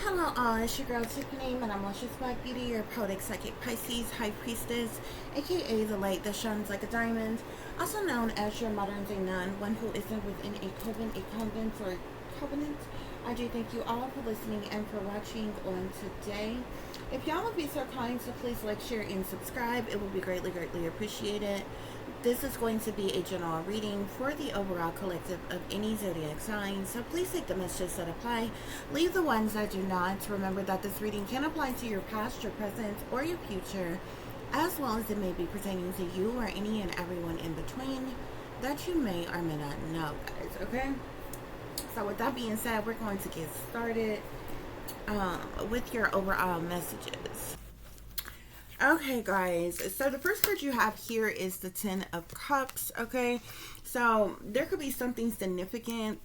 Hello all, it's your girl Tiffany, and I'm Luscious Black Beauty, your poetic psychic Pisces, High Priestess, aka the light that shines like a diamond, also known as your modern day nun, one who isn't within a coven, a convent, or a covenant. I do thank you all for listening and for watching on today. If y'all would be so kind to please like, share, and subscribe, it would be greatly, greatly appreciated. This is going to be a general reading for the overall collective of any zodiac sign, so please take the messages that apply, leave the ones that do not. Remember that this reading can apply to your past, your present, or your future, as well as it may be pertaining to you or any and everyone in between that you may or may not know, guys, okay? So with that being said, we're going to get started with your overall messages. Okay, guys, so the first card you have here is the Ten of Cups, okay? So there could be something significant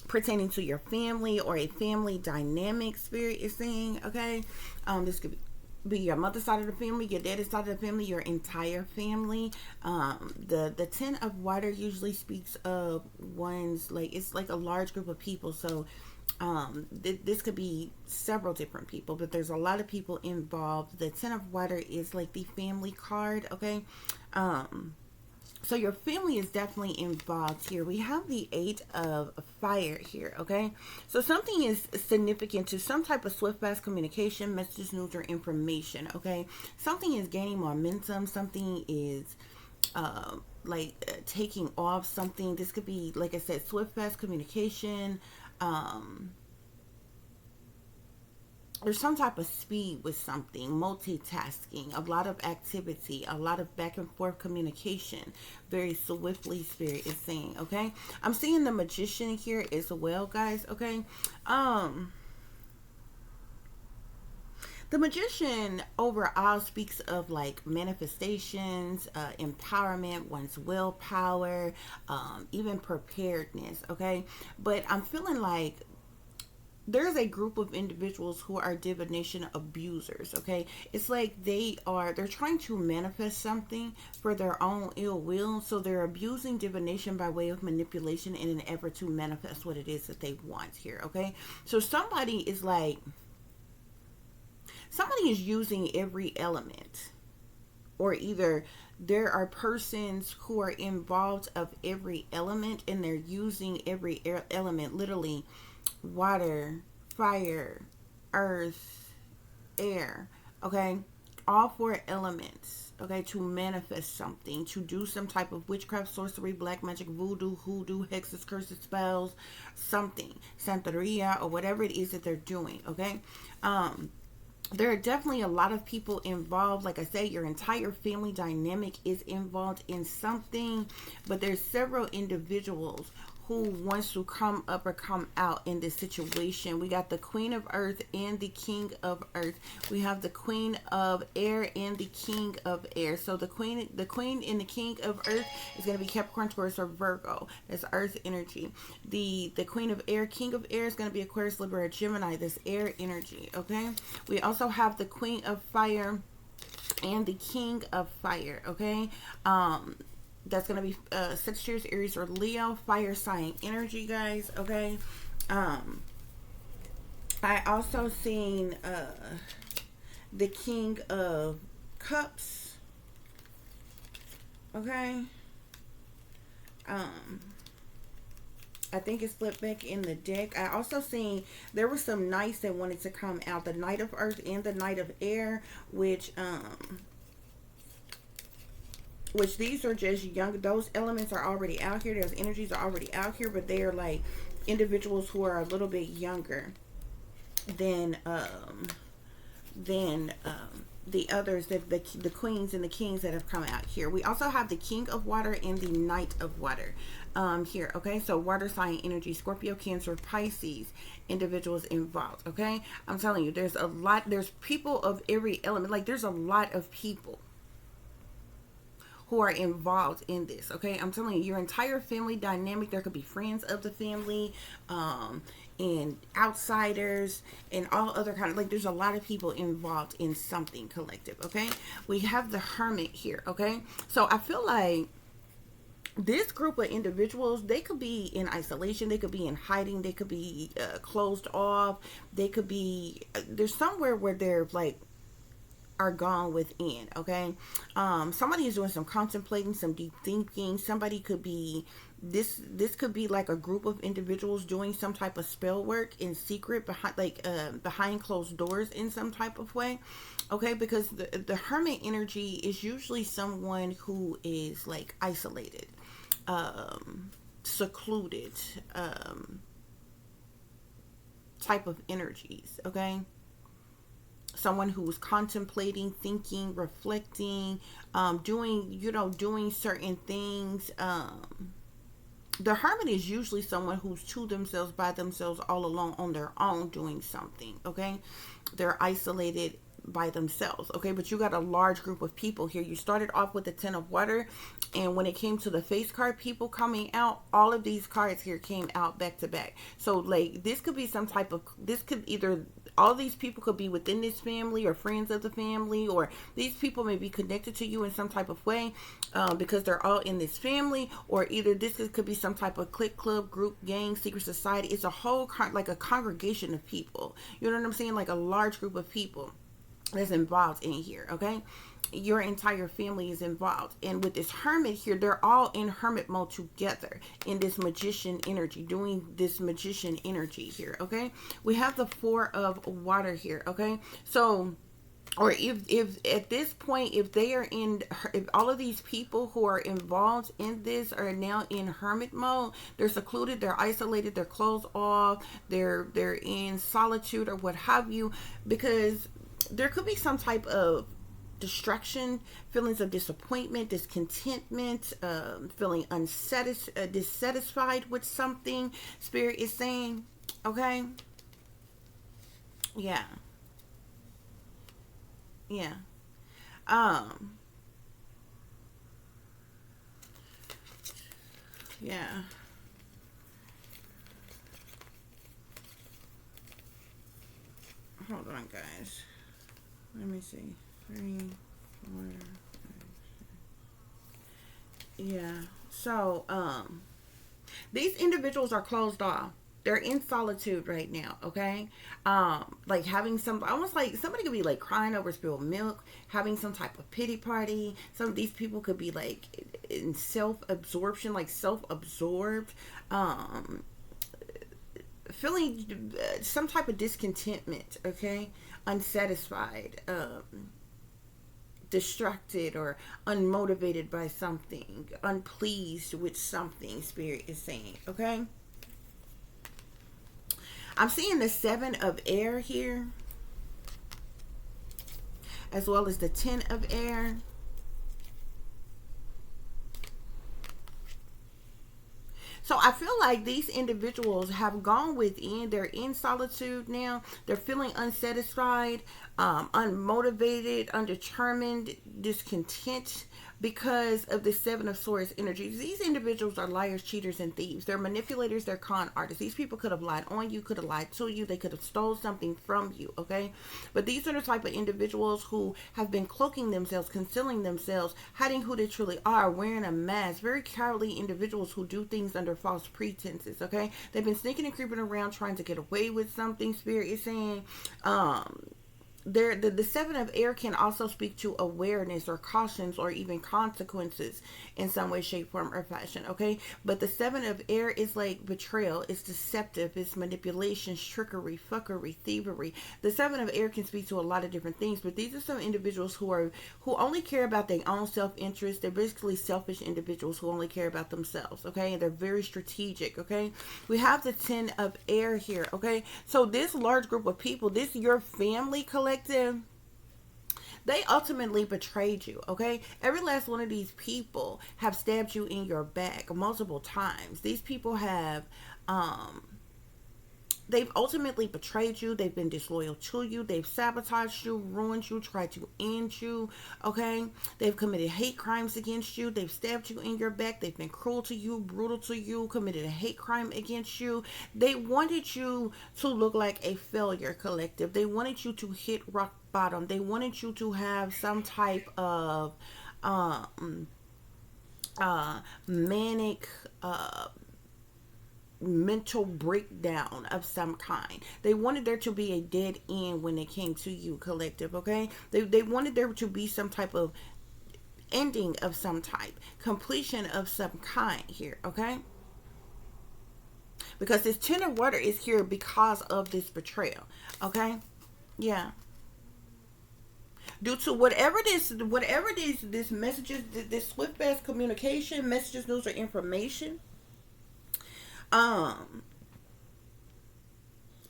pertaining to your family or a family dynamic, Spirit is saying, okay? This could be your mother's side of the family, your daddy's side of the family, your entire family. The Ten of Water usually speaks of one's, like, it's like a large group of people, so this could be several different people, but there's a lot of people involved. The Ten of Water is like the family card, okay? So your family is definitely involved here. We have the Eight of Fire here, okay? So something is significant to some type of swift, fast communication, messages, news, or information, okay? Something is gaining momentum. Something is taking off something. This could be, like I said, swift, fast communication. There's some type of speed with something, multitasking, a lot of activity, a lot of back and forth communication, very swiftly, Spirit is saying, okay? I'm seeing the Magician here as well, guys, okay? The Magician overall speaks of like manifestations, empowerment, one's willpower, even preparedness, okay? But I'm feeling like there's a group of individuals who are divination abusers, okay? It's like they're trying to manifest something for their own ill will, so they're abusing divination by way of manipulation in an effort to manifest what it is that they want here, okay? So somebody is using every element, or either there are persons who are involved of every element and they're using every element, literally water, fire, earth, air, okay? All four elements, okay, to manifest something, to do some type of witchcraft, sorcery, black magic, voodoo, hoodoo, hexes, curses, spells, something, santeria, or whatever it is that they're doing, okay? There are definitely a lot of people involved. Like I said, your entire family dynamic is involved in something, but there's several individuals who wants to come up or come out in this situation. We got the Queen of Earth and the King of Earth. We have the Queen of Air and the King of Air. So the Queen and the King of Earth is going to be Capricorn, Taurus, or Virgo. That's Earth energy. The Queen of Air, King of Air is going to be Aquarius, Libra, or Gemini. That's air energy, okay? We also have the Queen of Fire and the King of Fire, okay? That's going to be Sagittarius, Aries, or Leo, fire sign energy, guys, okay? I also seen the King of Cups, okay? I think it's flipped back in the deck. I also seen there were some knights that wanted to come out, the Knight of Earth and the Knight of Air, which these are just young, those elements are already out here, those energies are already out here, but they are like individuals who are a little bit younger than the others, that the queens and the kings that have come out here. We also have the King of Water and the Knight of Water here, okay? So water sign energy, Scorpio, Cancer, Pisces individuals involved, okay? I'm telling you, there's people of every element. Like, there's a lot of people who are involved in this, okay? I'm telling you, your entire family dynamic, there could be friends of the family, and outsiders, and all other kind of, like, there's a lot of people involved in something collective, okay? We have the Hermit here, okay? So I feel like this group of individuals, they could be in isolation, they could be in hiding, they could be closed off, they could be there's somewhere where they're like are gone within. Okay, somebody is doing some contemplating, some deep thinking. Somebody could be this could be like a group of individuals doing some type of spell work in secret behind behind closed doors in some type of way. Okay, because the hermit energy is usually someone who is like isolated, secluded, type of energies. Okay, someone who's contemplating, thinking, reflecting, doing, doing certain things. The hermit is usually someone who's to themselves, by themselves, all alone on their own doing something. Okay, they're isolated by themselves. Okay, but you got a large group of people here. You started off with the 10 of water, and when it came to the face card people coming out, all of these cards here came out back to back. So like this could be some type of, this could either, all these people could be within this family or friends of the family, or these people may be connected to you in some type of way, because they're all in this family, or either could be some type of clique, club, group, gang, secret society. It's a whole like a congregation of people. You know what I'm saying? Like a large group of people that's involved in here. Okay, your entire family is involved, and with this hermit here, they're all in hermit mode together in this magician energy, doing this magician energy here. Okay, we have the 4 of water here. Okay, so, or if at this point, if they are in, if all of these people who are involved in this are now in hermit mode, they're secluded, they're isolated, they're closed off, they're in solitude or what have you, because there could be some type of distraction, feelings of disappointment, discontentment, feeling dissatisfied with something. Spirit is saying, okay, yeah, yeah, yeah. Hold on, guys. Let me see. 3, 4, 5, 6. Yeah. So, these individuals are closed off. They're in solitude right now. Okay. Like having some, almost like somebody could be like crying over spilled milk, having some type of pity party. Some of these people could be like in self-absorption, like self-absorbed. Feeling some type of discontentment. Okay, unsatisfied, distracted or unmotivated by something, unpleased with something. Spirit is saying, okay, I'm seeing the 7 of air here, as well as the 10 of air. So I feel like these individuals have gone within. They're in solitude now. They're feeling unsatisfied, unmotivated, undetermined, discontent because of the 7 of swords energy. These individuals are liars, cheaters, and thieves. They're manipulators. They're con artists. These people could have lied on you, could have lied to you. They could have stole something from you, okay? But these are the type of individuals who have been cloaking themselves, concealing themselves, hiding who they truly are, wearing a mask. Very cowardly individuals who do things under false pretenses, okay? They've been sneaking and creeping around trying to get away with something. Spirit is saying, the 7 of air can also speak to awareness or cautions or even consequences in some way, shape, form, or fashion, okay? But the 7 of air is like betrayal, it's deceptive, it's manipulation, trickery, fuckery, thievery. The 7 of air can speak to a lot of different things, but these are some individuals who only care about their own self-interest. They're basically selfish individuals who only care about themselves, okay? And they're very strategic, okay? We have the 10 of air here, okay? So this large group of people, this your family collective, they ultimately betrayed you, okay? Every last one of these people have stabbed you in your back multiple times. These people have they've ultimately betrayed you. They've been disloyal to you. They've sabotaged you, ruined you, tried to end you, okay? They've committed hate crimes against you. They've stabbed you in your back. They've been cruel to you, brutal to you, committed a hate crime against you. They wanted you to look like a failure, collective. They wanted you to hit rock bottom. They wanted you to have some type of manic, mental breakdown of some kind. They wanted there to be a dead end when it came to you, collective, okay? They wanted there to be some type of ending of some type, completion of some kind here, okay? Because this Ten of Water is here because of this betrayal, okay? Yeah. Due to whatever this messages, this swift fast communication, messages, news, or information, um,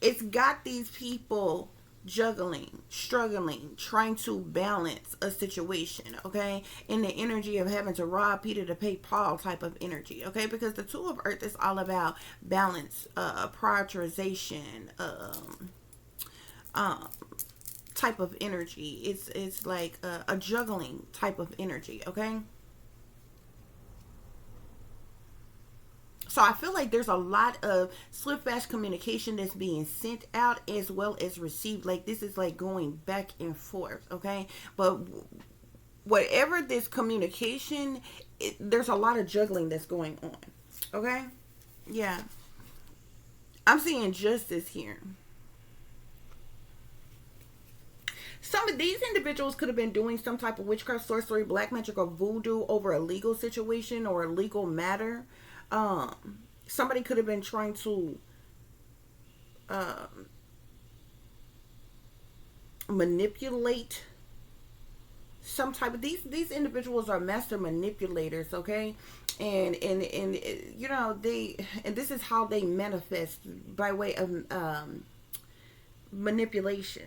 it's got these people juggling, struggling, trying to balance a situation, okay? In the energy of having to rob Peter to pay Paul type of energy, okay? Because the Two of Earth is all about balance, prioritization, um, type of energy. It's like a juggling type of energy, okay? So I feel like there's a lot of swift fast communication that's being sent out as well as received. Like this is like going back and forth, okay? But whatever this communication, there's a lot of juggling that's going on, okay? Yeah. I'm seeing justice here. Some of these individuals could have been doing some type of witchcraft, sorcery, black magic, or voodoo over a legal situation or a legal matter. Somebody could have been trying to um, manipulate some type of these individuals are master manipulators, okay? And you know, they, and this is how they manifest by way of manipulation.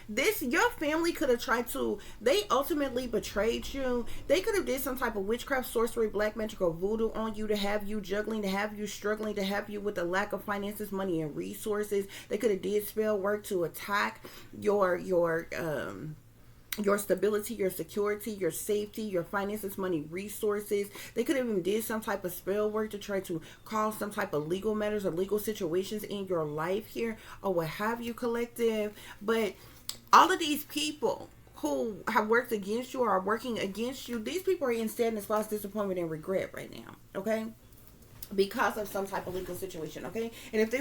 This, your family could have tried to, they ultimately betrayed you. They could have did some type of witchcraft, sorcery, black magic, or voodoo on you to have you juggling, to have you struggling, to have you with a lack of finances, money, and resources. They could have did spell work to attack your stability, your security, your safety, your finances, money, resources. They could have even did some type of spell work to try to cause some type of legal matters or legal situations in your life here, or what have you, collective. But all of these people who have worked against you or are working against you, these people are in sadness, loss, disappointment, and regret right now, okay? Because of some type of legal situation, okay? And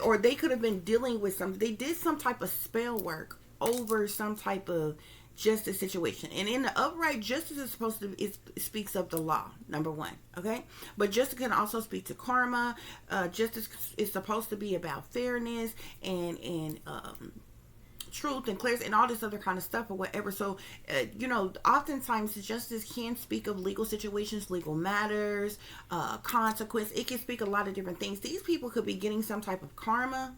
or they could have been dealing with something. They did some type of spell work over some type of justice situation. And in the upright, justice is supposed to, it speaks of the law, number one, okay? But justice can also speak to karma. Justice is supposed to be about fairness and truth and clarity and all this other kind of stuff or whatever. So you know, oftentimes justice can speak of legal situations, legal matters, consequence. It can speak a lot of different things. These people could be getting some type of karma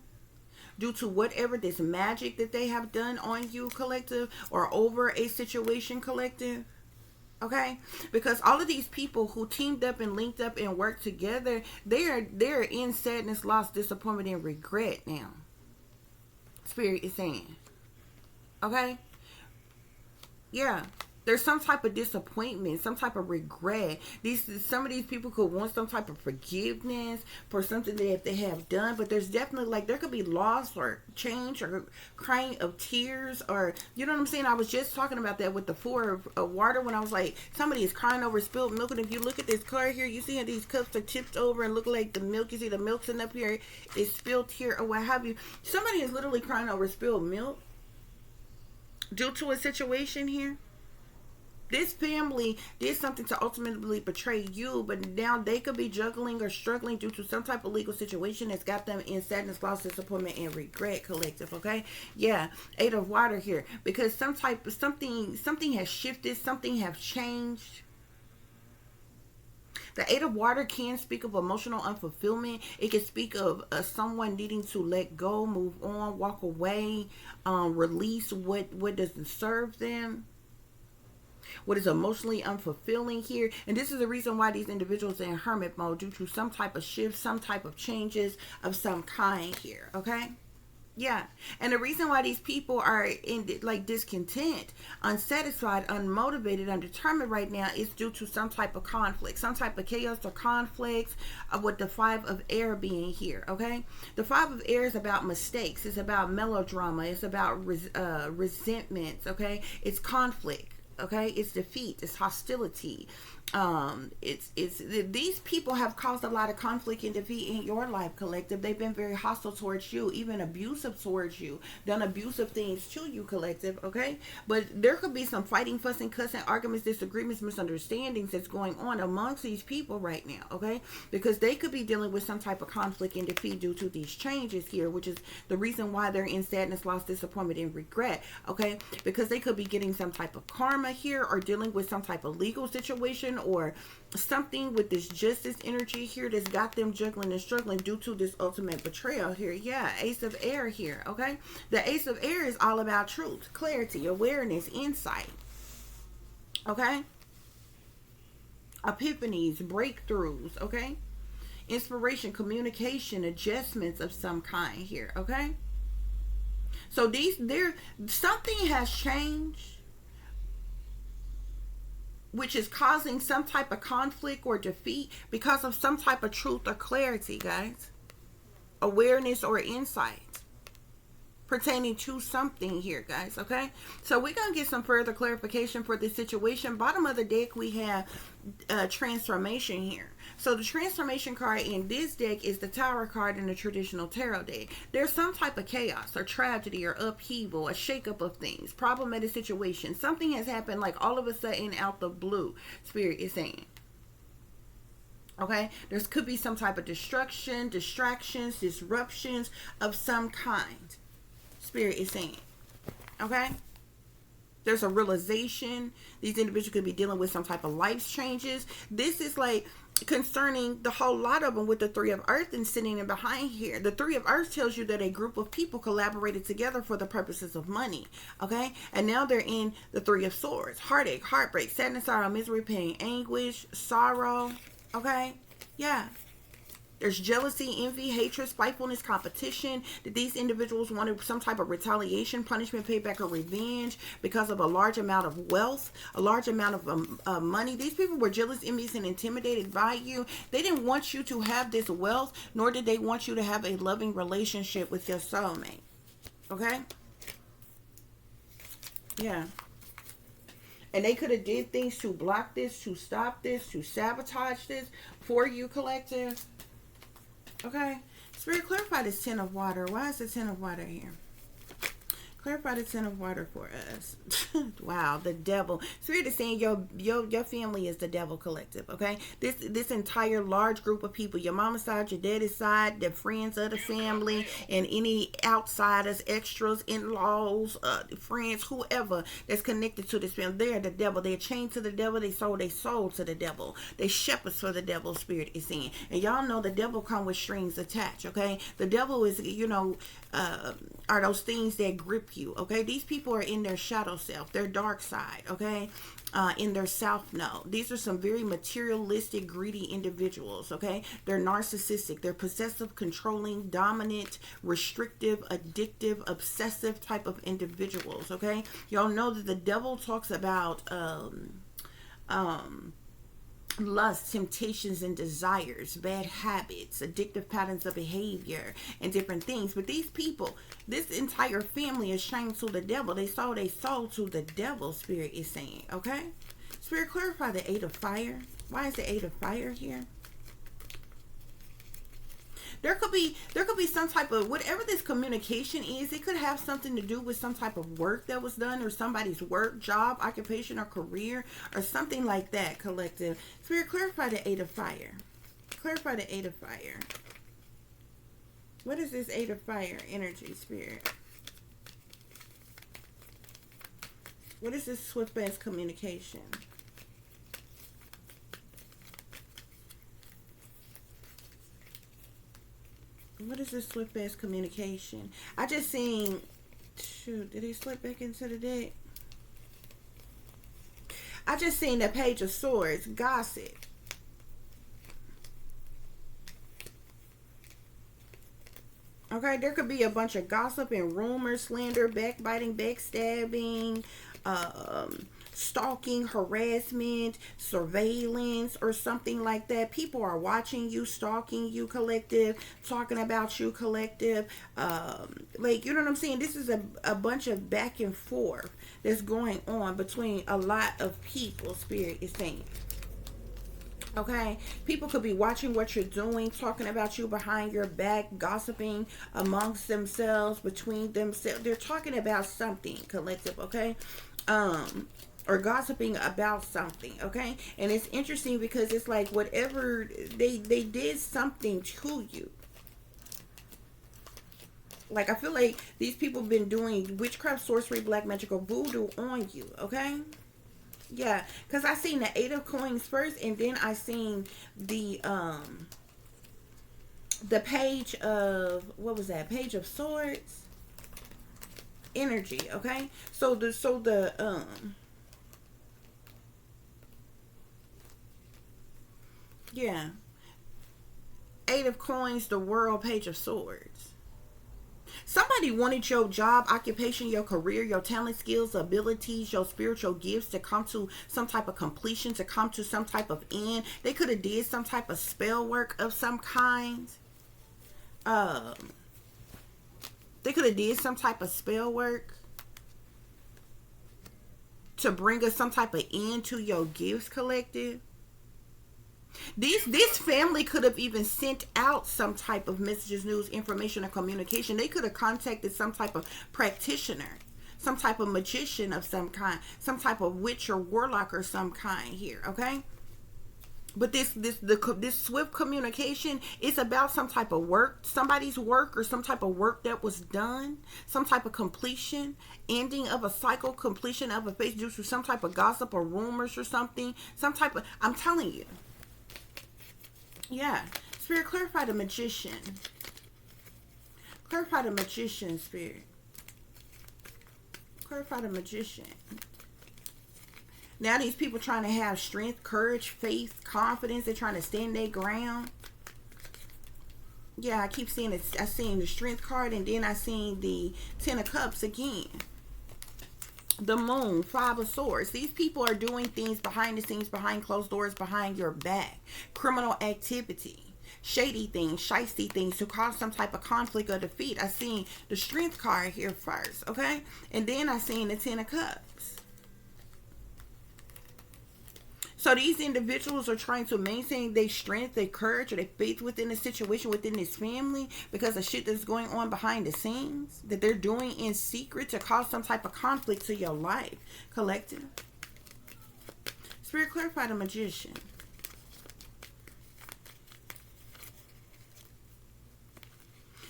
due to whatever this magic that they have done on you, collective, or over a situation, collective, okay? Because all of these people who teamed up and linked up and worked together, they're in sadness, loss, disappointment, and regret now. Spirit is saying, okay? Yeah. There's some type of disappointment, some type of regret. Some of these people could want some type of forgiveness for something that they have done, but there's definitely, like, there could be loss or change or crying of tears, or, you know what I'm saying? I was just talking about that with the Four of Water when I was like, somebody is crying over spilled milk, and if you look at this card here, you see how these cups are tipped over and look like the milk. You see the milk sitting up here is spilled here or what have you. Somebody is literally crying over spilled milk due to a situation here. This family did something to ultimately betray you, but now they could be juggling or struggling due to some type of legal situation that's got them in sadness, loss, disappointment, and regret, collective, okay? Yeah, Eight of Water here, because something has shifted, something has changed. The Eight of Water can speak of emotional unfulfillment. It can speak of someone needing to let go, move on, walk away, release what doesn't serve them, what is emotionally unfulfilling here. And this is the reason why these individuals are in hermit mode, due to some type of shift, some type of changes of some kind here, okay? Yeah. And the reason why these people are in like discontent, unsatisfied, unmotivated, undetermined right now is due to some type of conflict, some type of chaos or conflicts, with the five of air being here. Okay. The five of air is about mistakes. It's about melodrama. It's about resentments. Okay. It's conflict. Okay. It's defeat. It's hostility. It's these people have caused a lot of conflict and defeat in your life, collective. They've been very hostile towards you, even abusive towards you, done abusive things to you, collective. Okay. But there could be some fighting, fussing, cussing, arguments, disagreements, misunderstandings that's going on amongst these people right now. Okay. Because they could be dealing with some type of conflict and defeat due to these changes here, which is the reason why they're in sadness, loss, disappointment, and regret. Okay. Because they could be getting some type of karma here, or dealing with some type of legal situation, or something with this justice energy here that's got them juggling and struggling due to this ultimate betrayal here. Yeah, Ace of Air here. Okay. The Ace of Air is all about truth, clarity, awareness, insight. Okay. Epiphanies, breakthroughs. Okay. Inspiration, communication, adjustments of some kind here. Okay. So something has changed, which is causing some type of conflict or defeat because of some type of truth or clarity, guys. Awareness or insight pertaining to something here, guys. Okay. So we're going to get some further clarification for this situation. Bottom of the deck, we have transformation here. So the transformation card in this deck is the Tower card in the traditional tarot deck. There's some type of chaos or tragedy or upheaval, a shakeup of things, problematic situation. Something has happened like all of a sudden out the blue, Spirit is saying. Okay, there could be some type of destruction, distractions, disruptions of some kind, Spirit is saying. Okay, there's a realization. These individuals could be dealing with some type of life changes. This is like concerning the whole lot of them with the Three of Earth and sitting in behind here. The Three of Earth tells you that a group of people collaborated together for the purposes of money. Okay, and now they're in the Three of Swords. Heartache, heartbreak, sadness, sorrow, misery, pain, anguish, sorrow. Okay, yeah. There's jealousy, envy, hatred, spitefulness, competition. That these individuals wanted some type of retaliation, punishment, payback, or revenge because of a large amount of wealth, a large amount of money. These people were jealous, envious, and intimidated by you. They didn't want you to have this wealth, nor did they want you to have a loving relationship with your soulmate. Okay? Yeah. And they could have did things to block this, to stop this, to sabotage this for you, collective. Okay. Spirit, clarify this Ten of Water. Why is the Ten of Water here? Clarify the Ten of Water for us. Wow, the devil. Spirit is saying your family is the devil, collective. Okay, this entire large group of people, your mama's side, your daddy's side, the friends of the family, and any outsiders, extras, in-laws, friends, whoever that's connected to this family, they're the devil. They're chained to the devil. They sold their soul to the devil. They shepherds for the devil. Spirit is saying, and y'all know the devil come with strings attached. Okay, the devil is, are those things that grip you. Okay, these people are in their shadow self, their dark side. Okay, in their self node. These are some very materialistic, greedy individuals. Okay, they're narcissistic, they're possessive, controlling, dominant, restrictive, addictive, obsessive type of individuals. Okay, y'all know that the devil talks about lust, temptations, and desires, bad habits, addictive patterns of behavior, and different things. But these people, this entire family is chained to the devil. They sold their soul to the devil, Spirit is saying. Okay? Spirit, clarify the Eight of Fire. Why is the Eight of Fire here? There could be some type of, whatever this communication is, it could have something to do with some type of work that was done, or somebody's work, job, occupation, or career, or something like that, collective. Spirit, clarify the Eight of Fire. Clarify the Eight of Fire. What is this Eight of Fire energy, Spirit? What is this swift-fast communication? What is this swift-fast communication? I just seen... Shoot, did he slip back into the deck? I just seen the Page of Swords. Gossip. Okay, there could be a bunch of gossip and rumors, slander, backbiting, backstabbing, stalking, harassment, surveillance, or something like that. People are watching you, stalking you, collective, talking about you, collective. Like, you know what I'm saying? This is a bunch of back and forth that's going on between a lot of people, Spirit is saying. Okay, people could be watching what you're doing, talking about you behind your back, gossiping amongst themselves, between themselves. They're talking about something, collective. Okay, or gossiping about something. Okay, and it's interesting because it's like whatever they did something to you. Like, I feel like these people have been doing witchcraft, sorcery, black magic, or voodoo on you. Okay. Yeah, because I seen the Eight of Coins first, and then I seen the Page of, what was that? Page of Swords energy. Okay, so the yeah, Eight of Coins, the World, Page of Swords. Somebody wanted your job, occupation, your career, your talent, skills, abilities, your spiritual gifts to come to some type of completion, to come to some type of end. They could have did some type of spell work of some kind. Um, they could have did some type of spell work to bring us some type of end to your gifts, collective. This family could have even sent out some type of messages, news, information, or communication. They could have contacted some type of practitioner, some type of magician of some kind, some type of witch or warlock or some kind here. Okay, but this swift communication is about some type of work, somebody's work, or some type of work that was done, some type of completion, ending of a cycle, completion of a phase due to some type of gossip or rumors or something, some type of. I'm telling you. Yeah. Spirit, clarify the magician. Clarify the magician, Spirit. Clarify the magician. Now these people trying to have strength, courage, faith, confidence. They're trying to stand their ground. Yeah, I keep seeing it. I seen the strength card, and then I seen the Ten of Cups again. The Moon, Five of Swords. These people are doing things behind the scenes, behind closed doors, behind your back. Criminal activity, shady things, shisty things to cause some type of conflict or defeat. I seen the Strength card here first, okay? And then I seen the Ten of Cups. So these individuals are trying to maintain their strength, their courage, or their faith within the situation, within this family, because of shit that's going on behind the scenes that they're doing in secret to cause some type of conflict to your life, collective. Spirit, clarify the magician.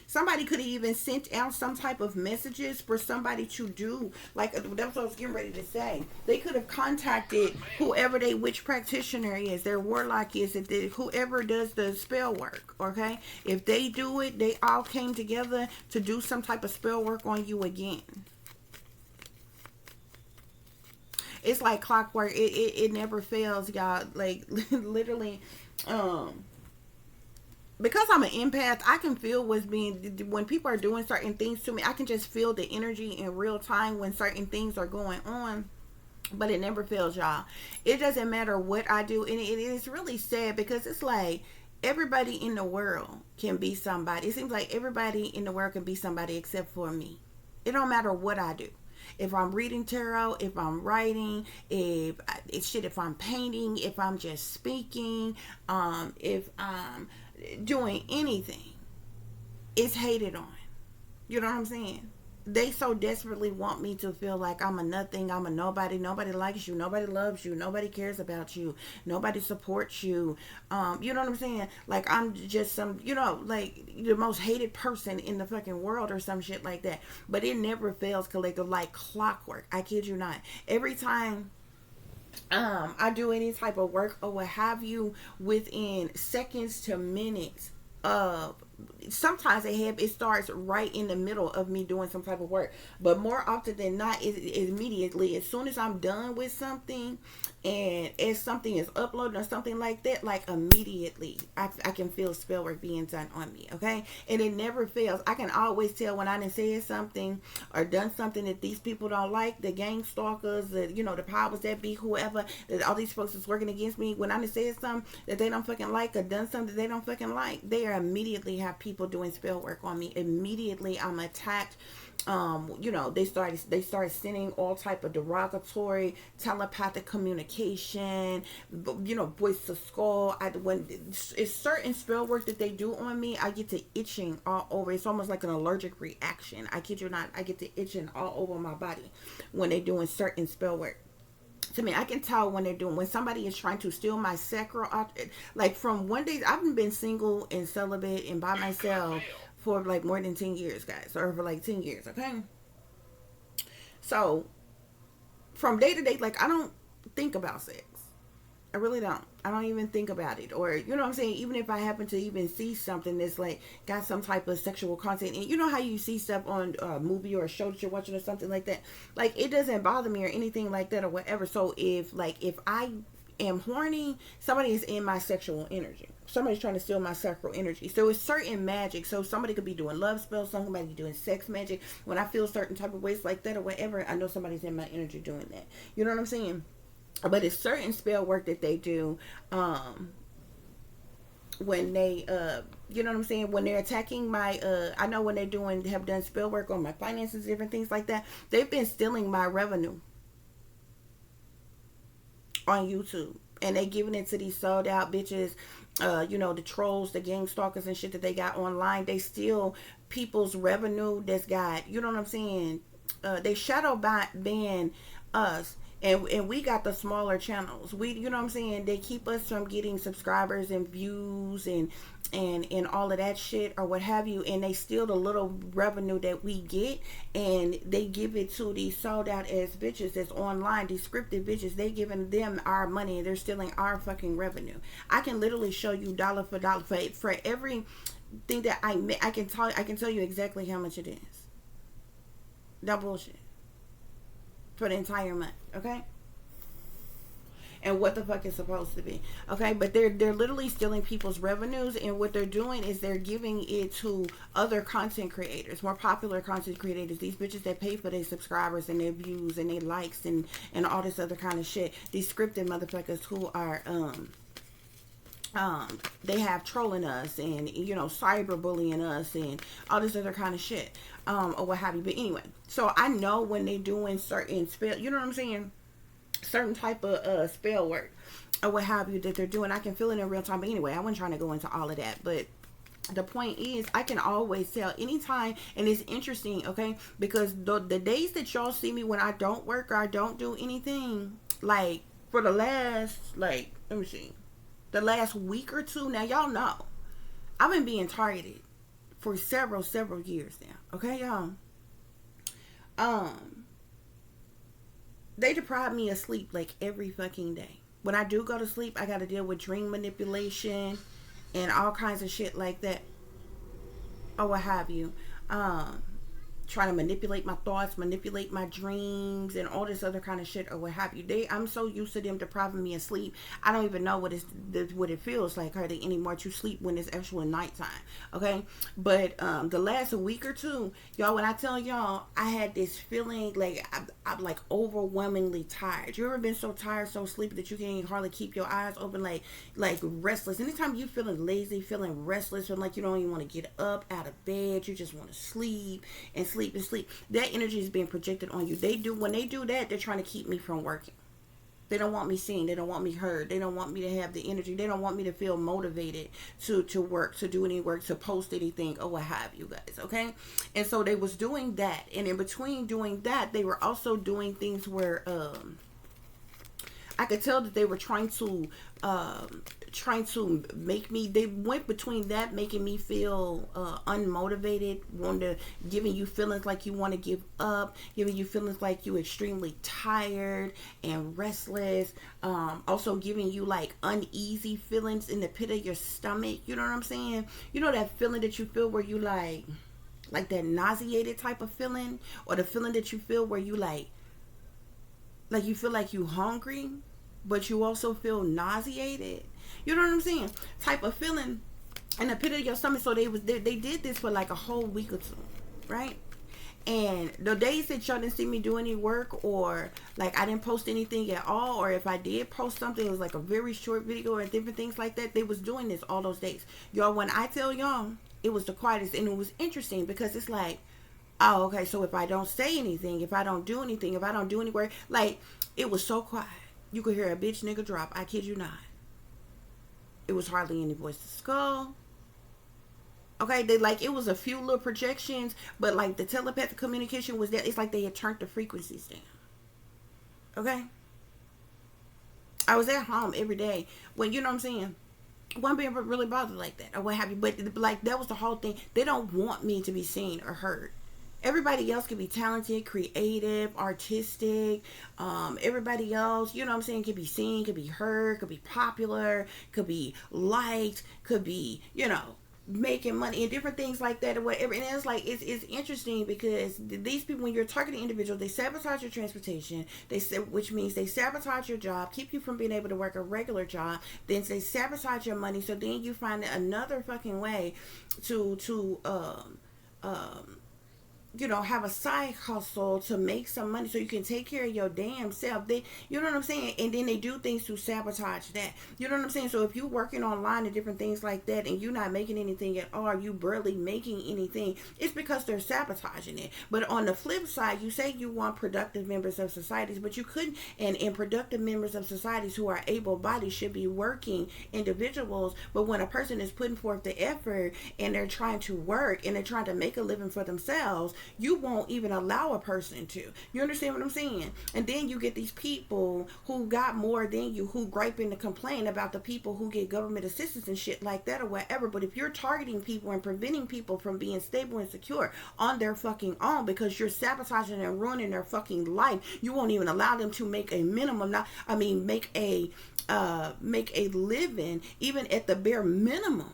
Somebody could have even sent out some type of messages for somebody to do, like, that's what I was getting ready to say. They could have contacted whoever they witch practitioner is, their warlock is, if they, whoever does the spell work, okay? If they do it, they all came together to do some type of spell work on you again. It's like clockwork. It never fails, y'all. Like, literally, because I'm an empath, I can feel what's being, when people are doing certain things to me, I can just feel the energy in real time when certain things are going on. But it never fails, y'all. It doesn't matter what I do. And it is really sad because it's like everybody in the world can be somebody. It seems like everybody in the world can be somebody except for me. It don't matter what I do. If I'm reading tarot, if I'm writing, if I'm painting, if I'm just speaking, if I'm doing anything, it's hated on. You know what I'm saying? They so desperately want me to feel like I'm a nothing, I'm a nobody. Nobody likes you, nobody loves you, nobody cares about you, nobody supports you. You know what I'm saying? Like I'm just some, like the most hated person in the fucking world or some shit like that. But it never fails, collective, like clockwork. I kid you not. Every time I do any type of work or what have you, within seconds to minutes of sometimes it starts right in the middle of me doing some type of work, but more often than not, it immediately, as soon as I'm done with something, and if something is uploaded or something like that, like immediately I can feel spell work being done on me. Okay, and it never fails. I can always tell when I done said something or done something that these people don't like, the gang stalkers, the powers that be, whoever, that all these folks is working against me. When I done said something that they don't fucking like, or done something that they don't fucking like, they are immediately have people doing spell work on me. Immediately I'm attacked. They started sending all type of derogatory telepathic communication, voice to skull. When it's certain spell work that they do on me, I get to itching all over. It's almost like an allergic reaction. I kid you not, I get to itching all over my body when they're doing certain spell work to me. I can tell when somebody is trying to steal my sacral, like from one day. I've been single and celibate and by myself for like more than 10 years, guys, or for like 10 years. Okay, so from day to day, like, I don't think about sex. I really don't. I don't even think about it. Or, you know what I'm saying? Even if I happen to even see something that's like got some type of sexual content, and you know how you see stuff on a movie or a show that you're watching or something like that, like, it doesn't bother me or anything like that or whatever. So if I am horny, somebody is in my sexual energy. Somebody's trying to steal my sacral energy. So it's certain magic. So somebody could be doing love spells, somebody doing sex magic. When I feel certain type of ways like that or whatever, I know somebody's in my energy doing that. You know what I'm saying? But it's certain spell work that they do when they you know what I'm saying, when they're attacking my I know when they have done spell work on my finances, different things like that. They've been stealing my revenue on YouTube, and they giving it to these sold out bitches, the trolls, the gang stalkers and shit that they got online. They steal people's revenue that's got, you know what I'm saying, they shadow ban us, and we got the smaller channels. We, you know what I'm saying, they keep us from getting subscribers and views and all of that shit or what have you, and they steal the little revenue that we get, and they give it to these sold out ass bitches that's online, these scripted bitches. They giving them our money, and they're stealing our fucking revenue. I can literally show you dollar for dollar for every thing that I can tell you exactly how much it is. No bullshit. For the entire month, okay? And what the fuck is supposed to be, okay? But they're literally stealing people's revenues, and what they're doing is they're giving it to other content creators, more popular content creators, these bitches that pay for their subscribers and their views and their likes and all this other kind of shit. These scripted motherfuckers who are they have trolling us and, cyberbullying us and all this other kind of shit, or what have you. But anyway, so I know when they doing certain spell, you know what I'm saying, certain type of spell work or what have you that they're doing, I can feel it in real time. But anyway, I wasn't trying to go into all of that, but the point is, I can always tell anytime, and it's interesting, okay, because the days that y'all see me when I don't work or I don't do anything, like for the last, like, let me see, the last week or two now, y'all know I've been being targeted for several years now, okay, y'all. They deprive me of sleep like every fucking day. When I do go to sleep, I got to deal with dream manipulation and all kinds of shit like that, or what have you. Trying to manipulate my thoughts, manipulate my dreams, and all this other kind of shit, or what have you. I'm so used to them depriving me of sleep. I don't even know what it feels like hardly anymore to sleep when it's actually nighttime. Okay, but the last week or two, y'all, when I tell y'all, I had this feeling like I'm like overwhelmingly tired. You ever been so tired, so sleepy that you can't hardly keep your eyes open, like restless? Anytime you feeling lazy, feeling restless, feeling like you don't even want to get up out of bed, you just want to sleep and sleep. That energy is being projected on you. When they do that, they're trying to keep me from working. They don't want me seen. They don't want me heard. They don't want me to have the energy. They don't want me to feel motivated to work, to do any work, to post anything, or what have you guys, okay? And so they was doing that. And in between doing that, they were also doing things where I could tell that they were trying to make me, they went between that making me feel unmotivated, giving you feelings like you want to give up, giving you feelings like you're extremely tired and restless, also giving you like uneasy feelings in the pit of your stomach. You know what I'm saying? You know that feeling that you feel where you like that nauseated type of feeling, or the feeling that you feel where you like you feel like you hungry, but you also feel nauseated. You know what I'm saying? Type of feeling in the pit of your stomach. So they did this for like a whole week or two, right? And the days that y'all didn't see me do any work, or like I didn't post anything at all, or if I did post something, it was like a very short video or different things like that. They was doing this all those days. Y'all, when I tell y'all, it was the quietest, and it was interesting because it's like, oh, okay, so if I don't say anything, if I don't do anything, if I don't do any work, like, it was so quiet. You could hear a bitch nigga drop. I kid you not. It was hardly any voice to skull. Okay, it was a few little projections, but like the telepathic communication was there. It's like they had turned the frequencies down. Okay? I was at home every day when, you know what I'm saying, wasn't being really bothered like that or what have you. But like that was the whole thing. They don't want me to be seen or heard. Everybody else could be talented, creative, artistic. Everybody else, you know what I'm saying, could be seen, could be heard, could be popular, could be liked, could be, you know, making money and different things like that or whatever. And it's like, it's interesting because these people, when you're targeting individuals, they sabotage your transportation, which means they sabotage your job, keep you from being able to work a regular job, then they sabotage your money, so then you find another fucking way to you know, have a side hustle to make some money so you can take care of your damn self. You know what I'm saying? And then they do things to sabotage that. You know what I'm saying? So if you're working online and different things like that and you're not making anything at all, you barely making anything, it's because they're sabotaging it. But on the flip side, you say you want productive members of societies, but you couldn't, and productive members of societies who are able-bodied should be working individuals. But when a person is putting forth the effort and they're trying to work and they're trying to make a living for themselves, you won't even allow a person to. You understand what I'm saying? And then you get these people who got more than you, who gripe and complain about the people who get government assistance and shit like that or whatever. But if you're targeting people and preventing people from being stable and secure on their fucking own because you're sabotaging and ruining their fucking life, you won't even allow them to make a minimum, make a living, even at the bare minimum,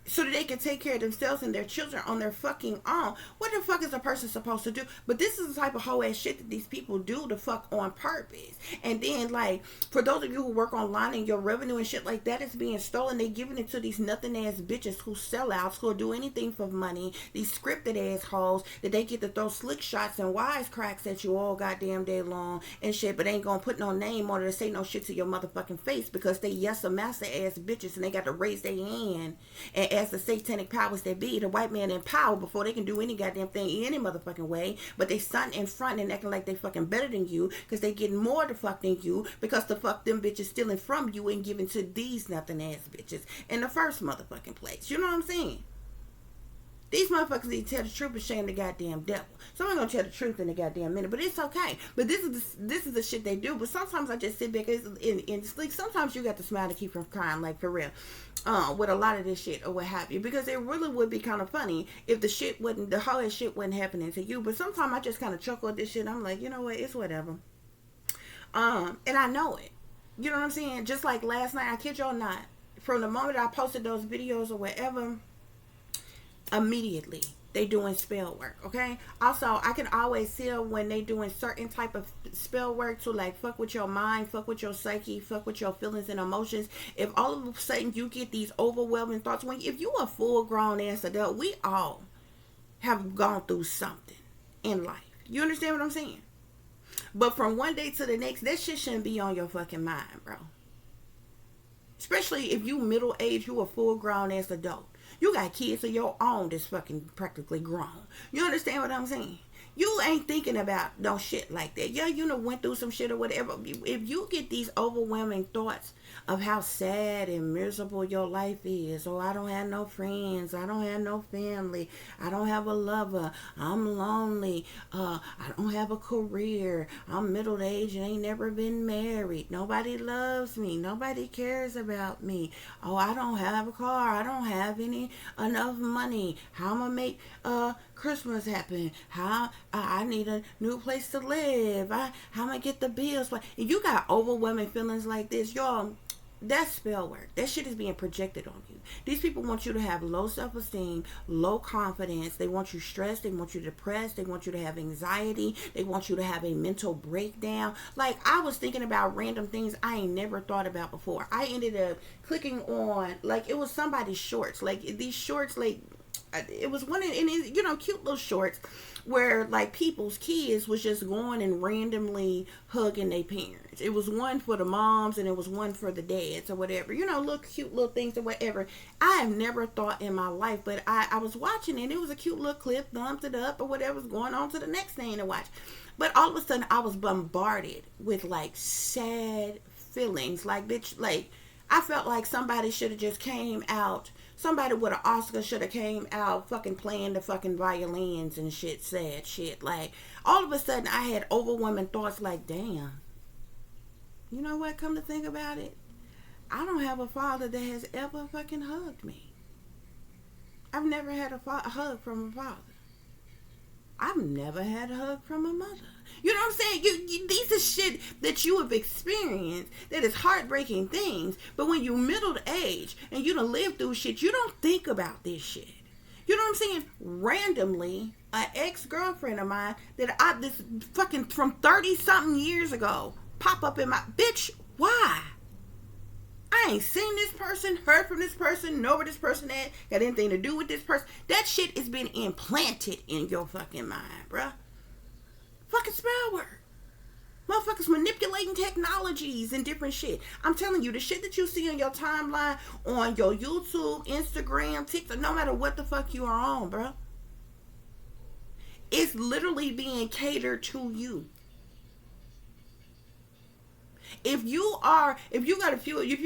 so that they can take care of themselves and their children on their fucking own. What the fuck is a person supposed to do? But this is the type of whole ass shit that these people do to fuck on purpose. And then, like, for those of you who work online and your revenue and shit like that is being stolen, they giving it to these nothing ass bitches who sellouts, who'll do anything for money, these scripted assholes that they get to throw slick shots and wisecracks at you all goddamn day long and shit, but ain't gonna put no name on it or say no shit to your motherfucking face because they yes a master ass bitches and they got to raise their hand and as the satanic powers that be, the white man in power, before they can do any goddamn thing any motherfucking way. But they stunting in front and acting like they fucking better than you because they getting more to fuck than you because the fuck them bitches stealing from you and giving to these nothing ass bitches in the first motherfucking place. You know what I'm saying? These motherfuckers need to tell the truth and shame the goddamn devil. So I'm gonna tell the truth in a goddamn minute, but it's okay. But this is the shit they do. But sometimes I just sit back and sleep. Sometimes you got to smile to keep from crying, like for real. With a lot of this shit or what have you, because it really would be kind of funny if the whole shit wasn't happening to you. But sometimes I just kind of chuckle at this shit. I'm like, you know what? It's whatever. And I know it. You know what I'm saying? Just like last night, I kid y'all not. From the moment I posted those videos or whatever, immediately they doing spell work. Okay, also I can always tell when they doing certain type of spell work to like fuck with your mind, fuck with your psyche, fuck with your feelings and emotions. If all of a sudden you get these overwhelming thoughts, if you a full grown ass adult, we all have gone through something in life. You understand what I'm saying? But from one day to the next, that shit shouldn't be on your fucking mind, bro. Especially if you middle age, you a full grown ass adult. You got kids of your own that's fucking practically grown. You understand what I'm saying? You ain't thinking about no shit like that. Yeah, you know, went through some shit or whatever. If you get these overwhelming thoughts of how sad and miserable your life is, oh, I don't have no friends, I don't have no family, I don't have a lover, I'm lonely, I don't have a career, I'm middle aged and ain't never been married, nobody loves me, nobody cares about me, oh, I don't have a car, I don't have any enough money, how am I make Christmas happen, how I need a new place to live, how am I get the bills? If you got overwhelming feelings like this, y'all, that's spell work. That shit is being projected on you. These people want you to have low self-esteem, low confidence. They want you stressed. They want you depressed. They want you to have anxiety. They want you to have a mental breakdown. Like, I was thinking about random things I ain't never thought about before. I ended up clicking on, like, it was somebody's shorts. Like, these shorts, like, it was one in, you know, cute little shorts where like people's kids was just going and randomly hugging their parents. It was one for the moms and it was one for the dads or whatever, you know, little cute little things or whatever. I have never thought in my life, but I was watching it. It was a cute little clip, thumbs it up or whatever's going on to the next thing to watch. But all of a sudden I was bombarded with like sad feelings. Like, bitch, like I felt like somebody should have just came out. Somebody with an Oscar should have came out fucking playing the fucking violins and shit, sad shit. Like, all of a sudden I had overwhelming thoughts like, damn, you know what, come to think about it, I don't have a father that has ever fucking hugged me. I've never had a hug from a father. I've never had a hug from a mother. You know what I'm saying? These are shit that you have experienced that is heartbreaking things. But when you middle age and you done live through shit, you don't think about this shit. You know what I'm saying? Randomly, an ex-girlfriend of mine that this fucking from 30 something years ago pop up in my bitch. Why? I ain't seen this person, heard from this person, know where this person at, got anything to do with this person. That shit is being implanted in your fucking mind, bruh. Fucking spell work. Motherfuckers manipulating technologies and different shit. I'm telling you, the shit that you see on your timeline, on your YouTube, Instagram, TikTok, no matter what the fuck you are on, bruh, it's literally being catered to you. If you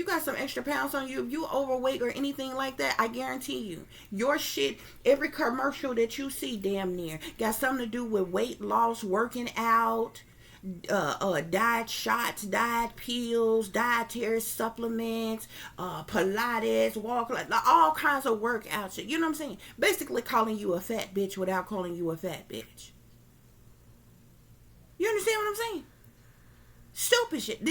got some extra pounds on you, if you overweight or anything like that, I guarantee you, your shit, every commercial that you see damn near got something to do with weight loss, working out, diet shots, diet pills, dietary supplements, Pilates, walk, like all kinds of workout shit. You know what I'm saying? Basically calling you a fat bitch without calling you a fat bitch. You understand what I'm saying? Stupid shit.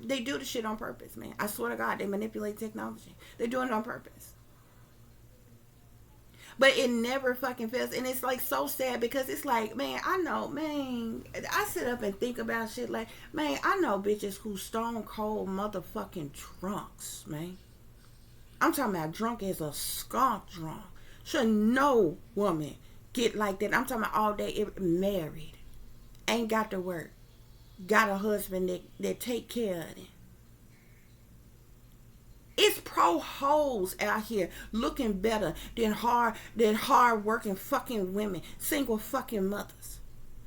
They do the shit on purpose, man. I swear to God, they manipulate technology. They're doing it on purpose. But it never fucking fails. And it's like so sad because it's like, man, I know, man. I sit up and think about shit like, man, I know bitches who stone cold motherfucking drunks, man. I'm talking about drunk as a skunk drunk. Should no woman get like that. I'm talking about all day married. Ain't got to work. Got a husband that take care of them. It's pro hoes out here looking better than hard working fucking women, single fucking mothers.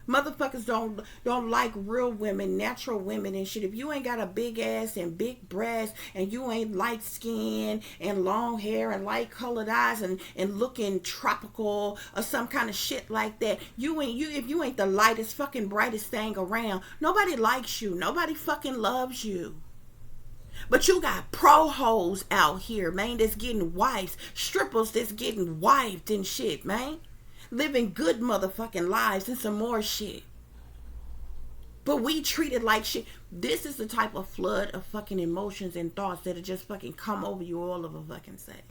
Motherfuckers don't like real women, natural women and shit. If you ain't got a big ass and big breasts and you ain't light skin and long hair and light colored eyes and looking tropical or some kind of shit like that, if you ain't the lightest fucking brightest thing around, nobody likes you. Nobody fucking loves you. But you got pro hoes out here, man, that's getting wives, strippers that's getting wived and shit, man. Living good motherfucking lives and some more shit. But we treat it like shit. This is the type of flood of fucking emotions and thoughts that'll just fucking come over you all of a fucking second.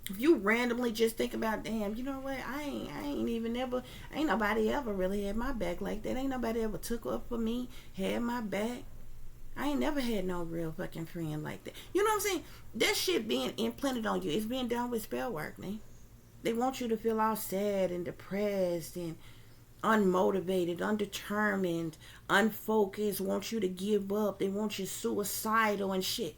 If you randomly just think about, damn, you know what, ain't nobody ever really had my back like that. Ain't nobody ever took up for me, had my back. I ain't never had no real fucking friend like that. You know what I'm saying? That shit being implanted on you. It's being done with spell work, man. They want you to feel all sad and depressed and unmotivated, undetermined, unfocused, want you to give up. They want you suicidal and shit.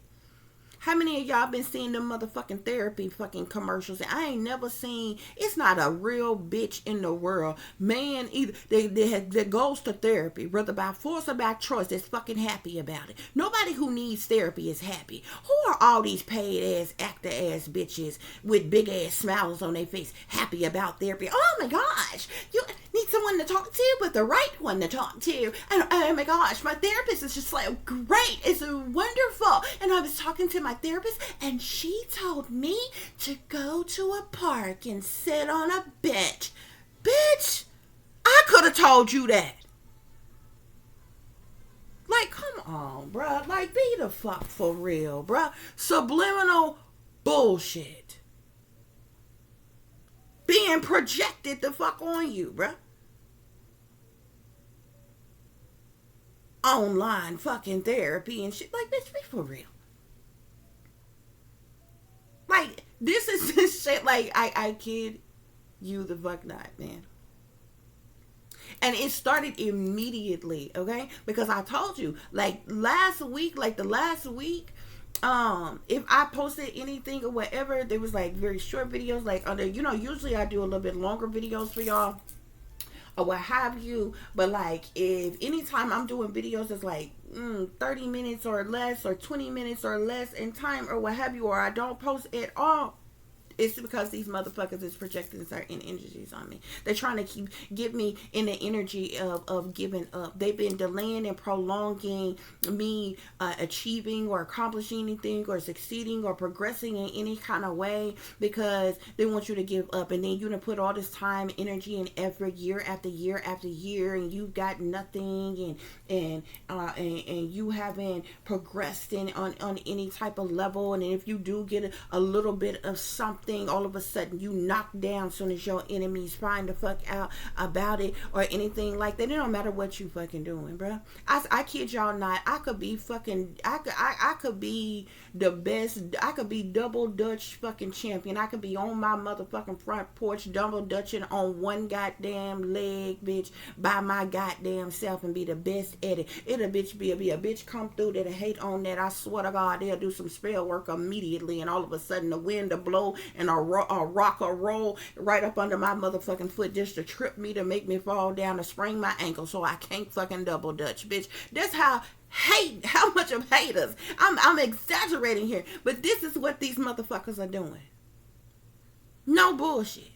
How many of y'all been seeing them motherfucking therapy fucking commercials? And I ain't never seen, it's not a real bitch in the world, man, either that goes to therapy, whether by force or by choice, that's fucking happy about it. Nobody who needs therapy is happy. Who are all these paid ass, actor ass bitches with big ass smiles on their face happy about therapy? Oh my gosh, you need someone to talk to, but the right one to talk to. And oh my gosh, my therapist is just like great, it's wonderful. And I was talking to my therapist and she told me to go to a park and sit on a bench. Bitch, I could have told you that. Like, come on, bruh. Like, be the fuck for real, bruh. Subliminal bullshit being projected the fuck on you, bruh. Online fucking therapy and shit. Like, bitch, be for real. Like, this is this shit. Like, I kid you the fuck not, man. And it started immediately, okay? Because I told you, like the last week, if I posted anything or whatever, there was like very short videos, like under, usually I do a little bit longer videos for y'all or what have you. But like, if anytime I'm doing videos that's like 30 minutes or less or 20 minutes or less in time or what have you, or I don't post at all, it's because these motherfuckers is projecting certain energies on me. They're trying to get me in the energy of giving up. They've been delaying and prolonging me achieving or accomplishing anything or succeeding or progressing in any kind of way because they want you to give up. And then you done put all this time, energy, and effort year after year after year, and you've got nothing, and you haven't progressed on any type of level. And if you do get a little bit of something, all of a sudden you knock down as soon as your enemies find the fuck out about it or anything like that. It don't matter what you fucking doing, bro. I kid y'all not. I could be fucking, I could be the best. I could be double Dutch fucking champion. I could be on my motherfucking front porch double Dutching on one goddamn leg, bitch, by my goddamn self and be the best at it. It'll bitch be a bitch come through that'll hate on that. I swear to God, they'll do some spell work immediately, and all of a sudden the wind will blow and a rock or roll right up under my motherfucking foot just to trip me, to make me fall down, to sprain my ankle so I can't fucking double Dutch, bitch. That's how much of haters. I'm exaggerating here, but this is what these motherfuckers are doing. No bullshit.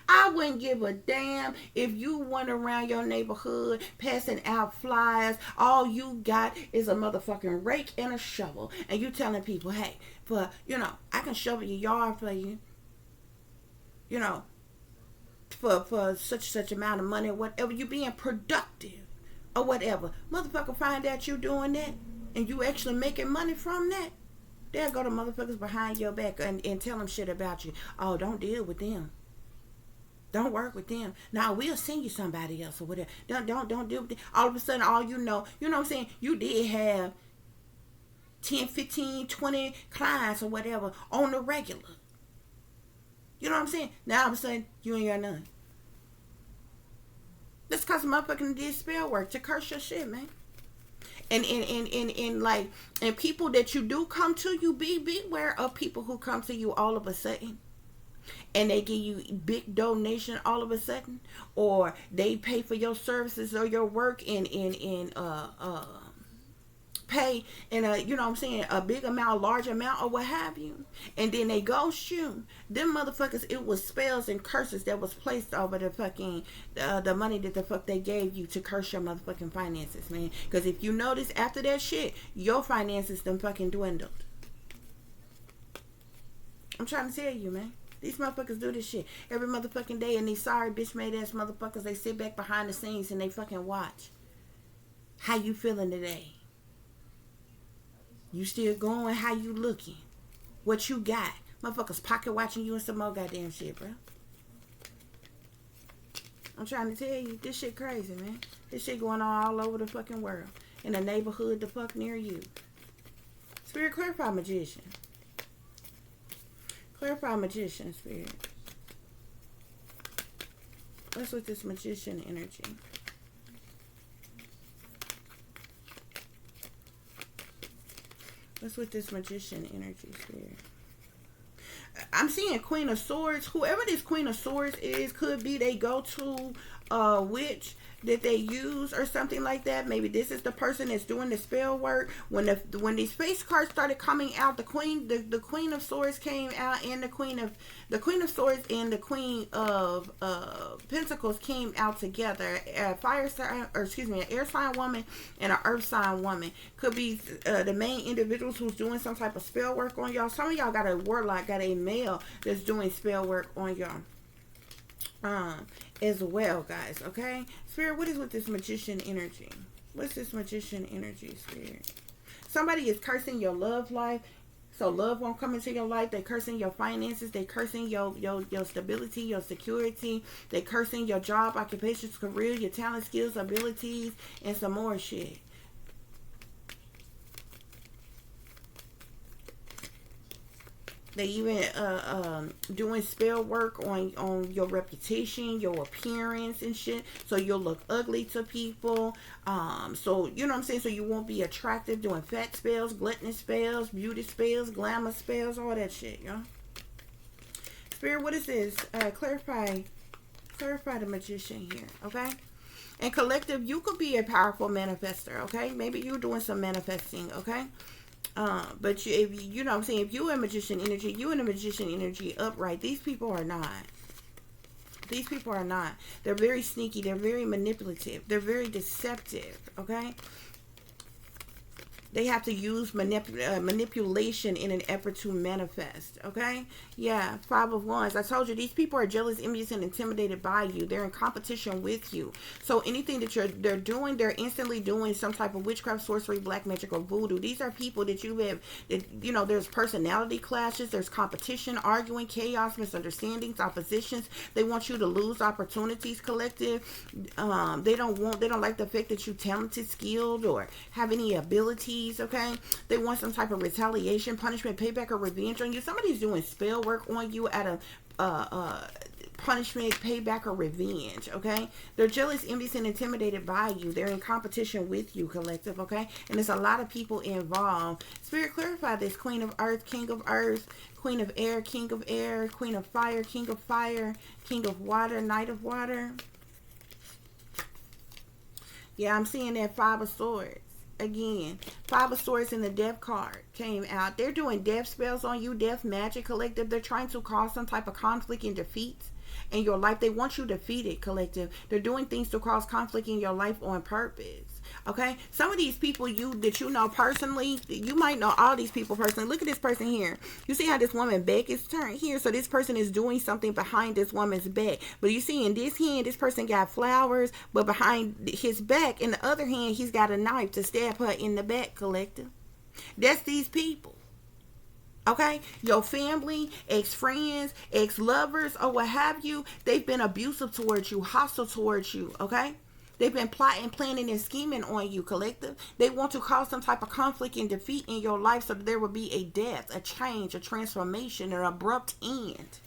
I wouldn't give a damn if you went around your neighborhood passing out flyers. All you got is a motherfucking rake and a shovel. And you telling people, hey, I can shovel your yard for you. For such amount of money or whatever. You being productive or whatever. Motherfucker find out you doing that and you actually making money from that. They'll go to motherfuckers behind your back and tell them shit about you. Oh, don't deal with them. Don't work with them. Now we'll send you somebody else or whatever. Don't deal with them. All of a sudden, all you know what I'm saying? You did have 10, 15, 20 clients or whatever on the regular. You know what I'm saying? Now all of a sudden, you ain't got none. That's because motherfucking did spell work to curse your shit, man. And people that you do come to, you beware of people who come to you all of a sudden. And they give you big donation all of a sudden, or they pay for your services or your work and pay in a big amount, large amount, or what have you, and then they ghost you. Them motherfuckers, it was spells and curses that was placed over the fucking the money that the fuck they gave you to curse your motherfucking finances, man. Because if you notice, after that shit, your finances done fucking dwindled. I'm trying to tell you, man. These motherfuckers do this shit every motherfucking day, and these sorry bitch made ass motherfuckers, they sit back behind the scenes and they fucking watch. How you feeling today? You still going? How you looking? What you got? Motherfuckers pocket watching you and some more goddamn shit, bro. I'm trying to tell you, this shit crazy, man. This shit going on all over the fucking world. In a neighborhood the fuck near you. Spirit, clarify magician. Clarify magician, spirit. What's with this magician energy? What's with this magician energy, Spirit? I'm seeing Queen of Swords. Whoever this Queen of Swords is could be they go-to witch that they use or something like that. Maybe this is the person that's doing the spell work. When these face cards started coming out, the Queen of Swords came out, and the Queen of Swords and the Queen of Pentacles came out together. Fire sign, or excuse me, an air sign woman and an earth sign woman could be the main individuals who's doing some type of spell work on y'all. Some of y'all got a warlock, got a male that's doing spell work on y'all as well, guys. Okay, Spirit, what is with this magician energy? What's this magician energy, Spirit? Somebody is cursing your love life, so love won't come into your life. They cursing your finances. They cursing your stability, your security. They cursing your job, occupations, career, your talent, skills, abilities, and some more shit. They even doing spell work on your reputation, your appearance and shit. So you'll look ugly to people. So you know what I'm saying? So you won't be attractive, doing fat spells, gluttonous spells, beauty spells, glamour spells, all that shit, y'all. Spirit, what is this? Clarify the magician here, okay? And collective, you could be a powerful manifester, okay? Maybe you're doing some manifesting, okay? But you know what I'm saying, if you in magician energy, you in a magician energy upright. These people are not. These people are not. They're very sneaky. They're very manipulative. They're very deceptive, okay? They have to use manipulation in an effort to manifest, okay? Yeah, 5 of Wands. I told you, these people are jealous, envious, and intimidated by you. They're in competition with you. So anything that they're doing, they're instantly doing some type of witchcraft, sorcery, black magic, or voodoo. These are people that you have, you know, there's personality clashes, there's competition, arguing, chaos, misunderstandings, oppositions. They want you to lose opportunities, collective. They don't like the fact that you're talented, skilled, or have any abilities. Okay, they want some type of retaliation, punishment, payback, or revenge on you. Somebody's doing spell work on you at a punishment, payback, or revenge. Okay, they're jealous, envious, and intimidated by you. They're in competition with you, collective. Okay, and there's a lot of people involved. Spirit, clarify this. Queen of Earth, King of Earth, Queen of Air, King of Air, Queen of Fire, King of Fire, King of Water, Knight of Water. Yeah, I'm seeing that 5 of Swords. Again, 5 of Swords and the Death card came out. They're doing death spells on you, death magic, collective. They're trying to cause some type of conflict and defeat in your life. They want you defeated, collective. They're doing things to cause conflict in your life on purpose. Okay, some of these people that you know personally, you might know all these people personally. Look at this person here. You see how this woman's back is turned here? So this person is doing something behind this woman's back. But you see in this hand, this person got flowers, but behind his back, in the other hand, he's got a knife to stab her in the back, collective. That's these people. Okay, your family, ex-friends, ex-lovers, or what have you, they've been abusive towards you, hostile towards you, okay? They've been plotting, planning, and scheming on you, collective. They want to cause some type of conflict and defeat in your life so that there will be a death, a change, a transformation, an abrupt end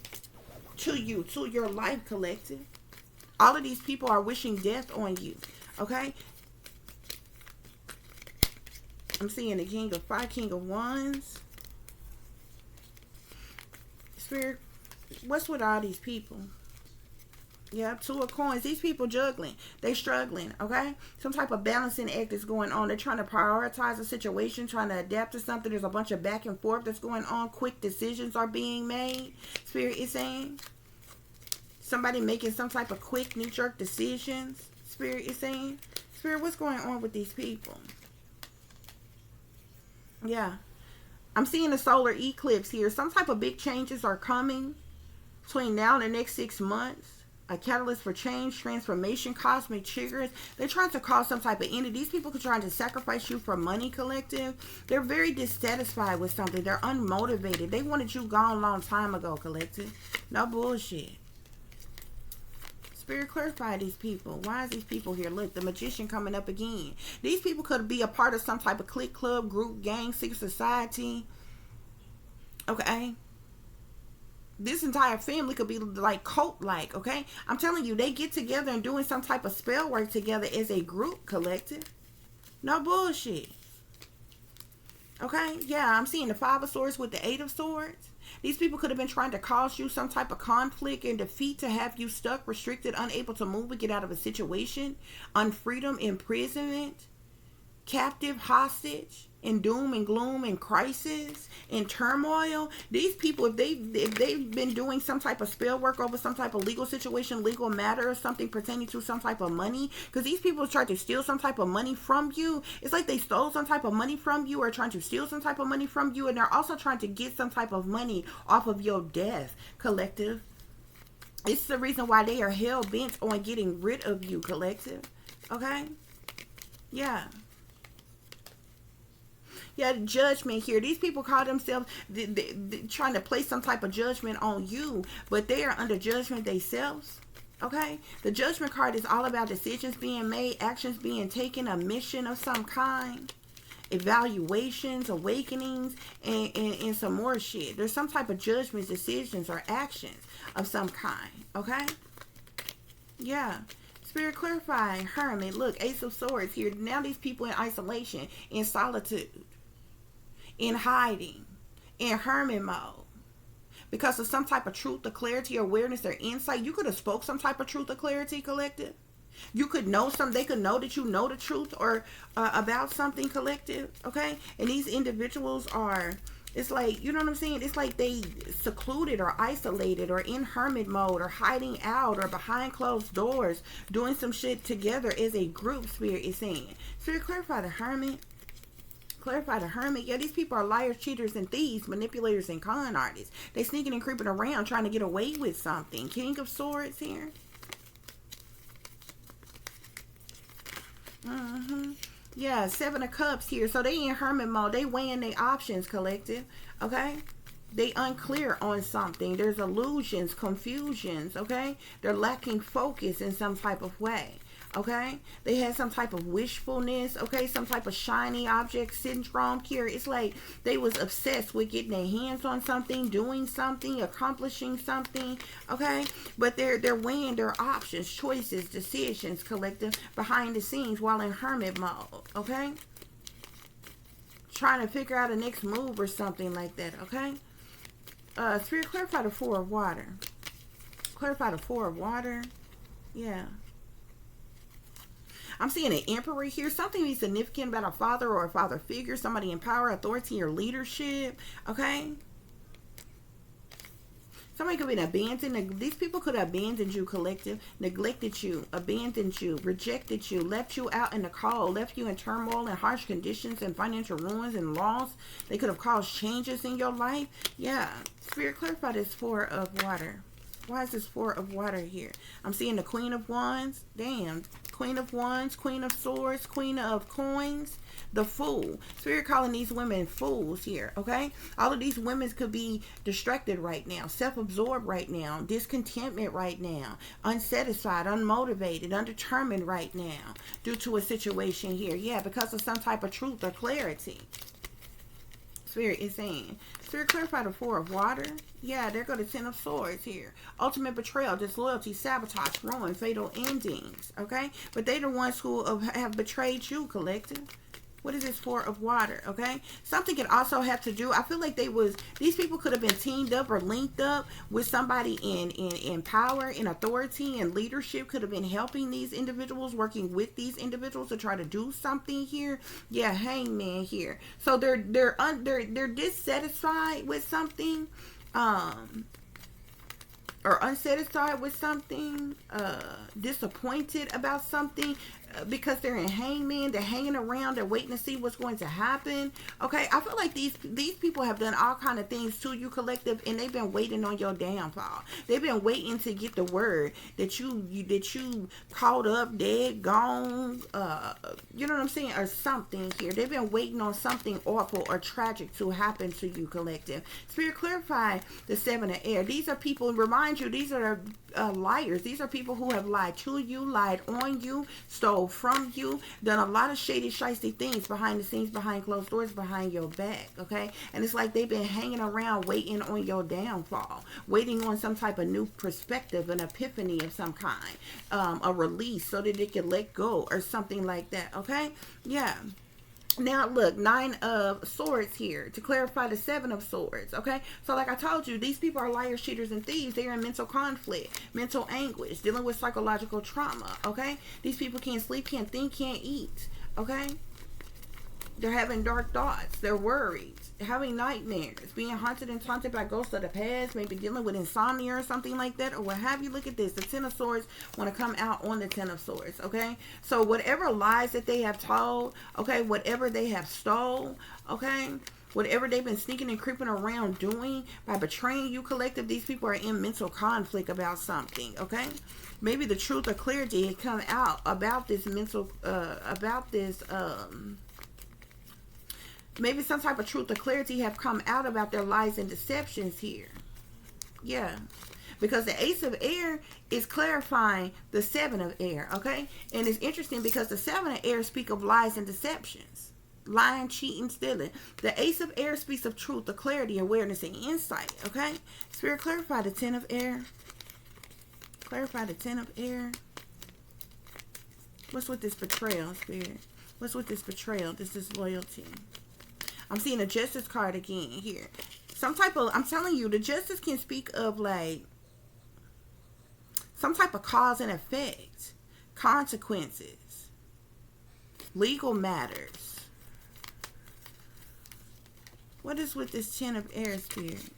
to you, to your life, collective. All of these people are wishing death on you, okay? I'm seeing the King of Fire, King of Wands. Spirit, what's with all these people? Yeah, 2 of Coins. These people juggling. They struggling, okay? Some type of balancing act is going on. They're trying to prioritize a situation, trying to adapt to something. There's a bunch of back and forth that's going on. Quick decisions are being made. Spirit is saying. Somebody making some type of quick, knee-jerk decisions. Spirit is saying. Spirit, what's going on with these people? Yeah. I'm seeing a solar eclipse here. Some type of big changes are coming between now and the next 6 months. A catalyst for change, transformation, cosmic triggers. They're trying to cause some type of end. These people are trying to sacrifice you for money, collective. They're very dissatisfied with something. They're unmotivated. They wanted you gone a long time ago, collective. No bullshit. Spirit, clarify these people. Why is these people here? Look, the Magician coming up again. These people could be a part of some type of clique, club, group, gang, secret society. Okay? This entire family could be like cult-like, okay? I'm telling you, they get together and doing some type of spell work together as a group, collective. No bullshit. Okay, yeah, I'm seeing the Five of Swords with the Eight of Swords. These people could have been trying to cause you some type of conflict and defeat to have you stuck, restricted, unable to move and get out of a situation, unfreedom, imprisonment, captive, hostage, in doom and gloom and crisis and turmoil. These people, if they've been doing some type of spell work over some type of legal situation, legal matter, or something pertaining to some type of money, because these people tried to steal some type of money from you. It's like they stole some type of money from you or trying to steal some type of money from you, and they're also trying to get some type of money off of your death, collective. It's the reason why they are hell bent on getting rid of you, collective. Okay? Yeah. Yeah, judgment here. These people call themselves trying to place some type of judgment on you, but they are under judgment themselves. Okay? The judgment card is all about decisions being made, actions being taken, a mission of some kind, evaluations, awakenings, and some more shit. There's some type of judgments, decisions, or actions of some kind. Okay? Yeah. Spirit clarifying, Hermit. Look, Ace of Swords here. Now these people in isolation, in solitude, in hiding, in hermit mode, because of some type of truth or clarity or awareness or insight. You could have spoke some type of truth or clarity, collective. You could know some, they could know that you know the truth or about something, collective. Okay? And these individuals are, it's like, you know what I'm saying? It's like they secluded or isolated or in hermit mode or hiding out or behind closed doors doing some shit together as a group, Spirit is saying. Spirit, clarify the Hermit. Clarify the Hermit. Yeah, these people are liars, cheaters, and thieves, manipulators, and con artists. They sneaking and creeping around trying to get away with something. King of Swords here. Yeah, Seven of Cups here. So they in hermit mode. They weighing their options, collective. Okay? They unclear on something. There's illusions, confusions. Okay? They're lacking focus in some type of way. Okay? They had some type of wishfulness. Okay? Some type of shiny object syndrome here. It's like they was obsessed with getting their hands on something, doing something, accomplishing something. Okay? But they're weighing their options, choices, decisions, collective, behind the scenes while in hermit mode. Okay? Trying to figure out a next move or something like that. Okay? Spirit, clarify the Four of Water. Clarify the Four of Water. Yeah. I'm seeing an Emperor here. Something be significant about a father or a father figure. Somebody in power, authority, or leadership. Okay? Somebody could be abandoned. These people could have abandoned you, collective. Neglected you. Abandoned you. Rejected you. Left you out in the cold. Left you in turmoil and harsh conditions and financial ruins and loss. They could have caused changes in your life. Yeah. Spirit, clarify this Four of Water. Why is this Four of Water here? I'm seeing the Queen of Wands. Damn. Queen of Wands, Queen of Swords, Queen of Coins, the Fool. Spirit calling these women fools here, okay? All of these women could be distracted right now, self-absorbed right now, discontentment right now, unsatisfied, unmotivated, undetermined right now due to a situation here. Yeah, because of some type of truth or clarity. Spirit is saying. Spirit, clarify the Four of Water. Yeah, there go the Ten of Swords here. Ultimate betrayal, disloyalty, sabotage, ruin, fatal endings. Okay? But they the ones who have betrayed you, collective. What is this Four of Water? Okay? Something can also have to do, I feel like these people could have been teamed up or linked up with somebody in power, in authority, and leadership, could have been helping these individuals, working with these individuals to try to do something here. Yeah, Hangman here. So they're dissatisfied with something, or unsatisfied with something, disappointed about something, because they're in Hangman. They're hanging around. They're waiting to see what's going to happen. Okay, I feel like these people have done all kind of things to you, collective, and they've been waiting on your downfall. They've been waiting to get the word that you caught up, dead, gone, you know what I'm saying, or something here. They've been waiting on something awful or tragic to happen to you, collective. Spirit, clarify the Seven of Air. These are people, remind you, these are liars. These are people who have lied to you, lied on you, stole from you, done a lot of shady, shiesty things behind the scenes, behind closed doors, behind your back, okay? And it's like they've been hanging around waiting on your downfall, waiting on some type of new perspective, an epiphany of some kind, a release so that they can let go or something like that, okay? Yeah. Now, look, 9 of Swords here to clarify the 7 of Swords, okay? So, like I told you, these people are liars, cheaters, and thieves. They are in mental conflict, mental anguish, dealing with psychological trauma, okay? These people can't sleep, can't think, can't eat, okay? They're having dark thoughts. They're worried, having nightmares, being haunted and taunted by ghosts of the past, maybe dealing with insomnia or something like that, or what have you. Look at this. The 10 of Swords want to come out on the 10 of Swords, okay? So whatever lies that they have told, okay, whatever they have stole, okay, whatever they've been sneaking and creeping around doing by betraying you, collective, these people are in mental conflict about something, okay? Maybe the truth or clarity had come out about this mental, maybe some type of truth or clarity have come out about their lies and deceptions here. Yeah. Because the Ace of Air is clarifying the 7 of Air, okay? And it's interesting because the 7 of Air speak of lies and deceptions. Lying, cheating, stealing. The Ace of Air speaks of truth, the clarity, awareness, and insight, okay? Spirit, clarify the 10 of Air. Clarify the 10 of Air. What's with this betrayal, Spirit? What's with this betrayal? This is loyalty. I'm seeing a Justice card again here. Some type of, I'm telling you, the Justice can speak of like some type of cause and effect, consequences, legal matters. What is with this 10 of Air, Spirit?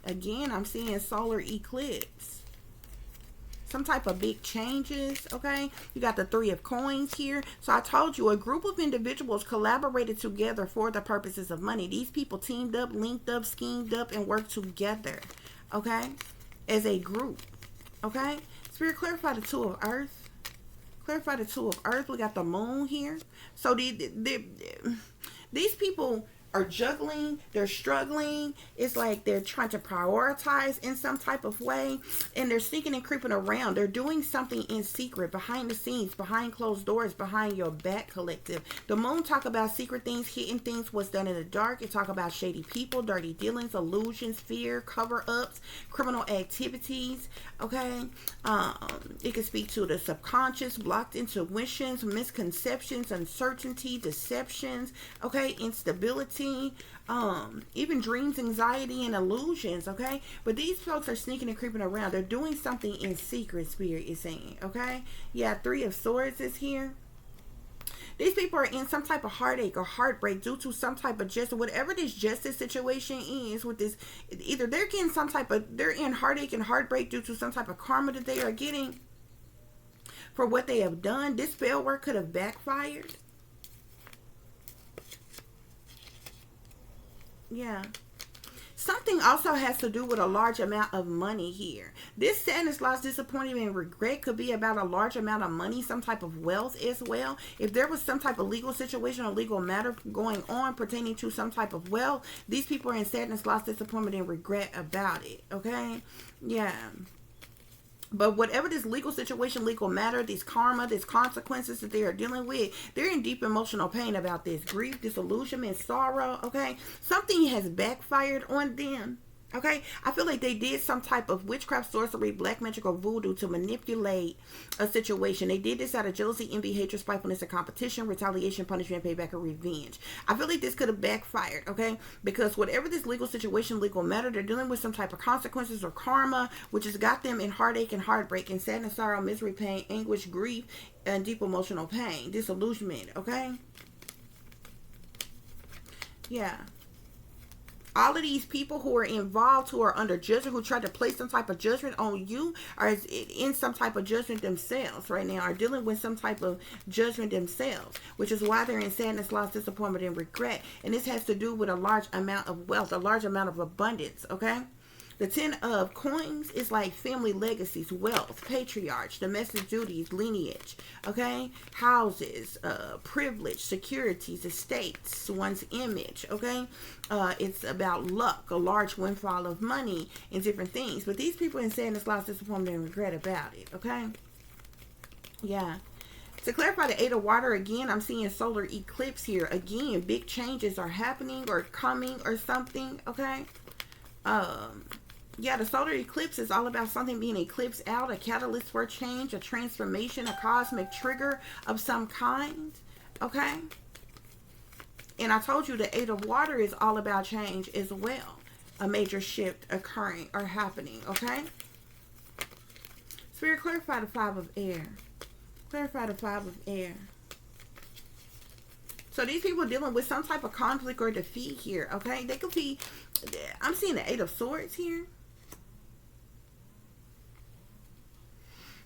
Again, I'm seeing solar eclipse. Some type of big changes, okay? You got the 3 of Coins here. So I told you, a group of individuals collaborated together for the purposes of money. These people teamed up, linked up, schemed up, and worked together, okay? As a group, okay? Spirit, clarify the 2 of Earth. Clarify the 2 of Earth. We got the Moon here. So these people are juggling, they're struggling. It's like they're trying to prioritize in some type of way, and they're sneaking and creeping around. They're doing something in secret, behind the scenes, behind closed doors, behind your back, collective. The Moon talk about secret things, hidden things, what's done in the dark. It talk about shady people, dirty dealings, illusions, fear, cover-ups, criminal activities, okay? It can speak to the subconscious, blocked intuitions, misconceptions, uncertainty, deceptions, okay, instability, even dreams, anxiety, and illusions, okay? But these folks are sneaking and creeping around. They're doing something in secret, Spirit is saying, okay? Yeah, 3 of Swords is here. These people are in some type of heartache or heartbreak due to some type of justice, whatever this justice situation is with this. Either they're getting some type of, they're in heartache and heartbreak due to some type of karma that they are getting for what they have done. This spell work could have backfired. Yeah. Something also has to do with a large amount of money here. This sadness, loss, disappointment, and regret could be about a large amount of money, some type of wealth as well. If there was some type of legal situation or legal matter going on pertaining to some type of wealth, these people are in sadness, loss, disappointment, and regret about it, okay? Yeah. But whatever this legal situation, legal matter, this karma, these consequences that they are dealing with, they're in deep emotional pain about this. Grief, disillusionment, sorrow, okay? Something has backfired on them, okay? I feel like they did some type of witchcraft, sorcery, black magic, or voodoo to manipulate a situation. They did this out of jealousy, envy, hatred, spitefulness, and competition, retaliation, punishment, payback, or revenge. I feel like this could have backfired, okay? Because whatever this legal situation, legal matter, they're dealing with some type of consequences or karma, which has got them in heartache and heartbreak and sadness, sorrow, misery, pain, anguish, grief, and deep emotional pain, disillusionment, okay? Yeah. All of these people who are involved, who are under judgment, who tried to place some type of judgment on you, are in some type of judgment themselves right now, are dealing with some type of judgment themselves, which is why they're in sadness, loss, disappointment, and regret. And this has to do with a large amount of wealth, a large amount of abundance, okay? The 10 of Coins is like family legacies, wealth, patriarch, domestic duties, lineage, okay? Houses, privilege, securities, estates, one's image, okay? It's about luck, a large windfall of money, and different things. But these people in sadness, loss, disappointment, and regret about it, okay? Yeah. To clarify the 8 of Water, again, I'm seeing solar eclipse here. Again, big changes are happening or coming or something, okay? Yeah, the solar eclipse is all about something being eclipsed out, a catalyst for a change, a transformation, a cosmic trigger of some kind. Okay? And I told you the Eight of Water is all about change as well. A major shift occurring or happening. Okay? Spirit, clarify the Five of Air. Clarify the Five of Air. So these people are dealing with some type of conflict or defeat here. Okay? They could be... I'm seeing the Eight of Swords here.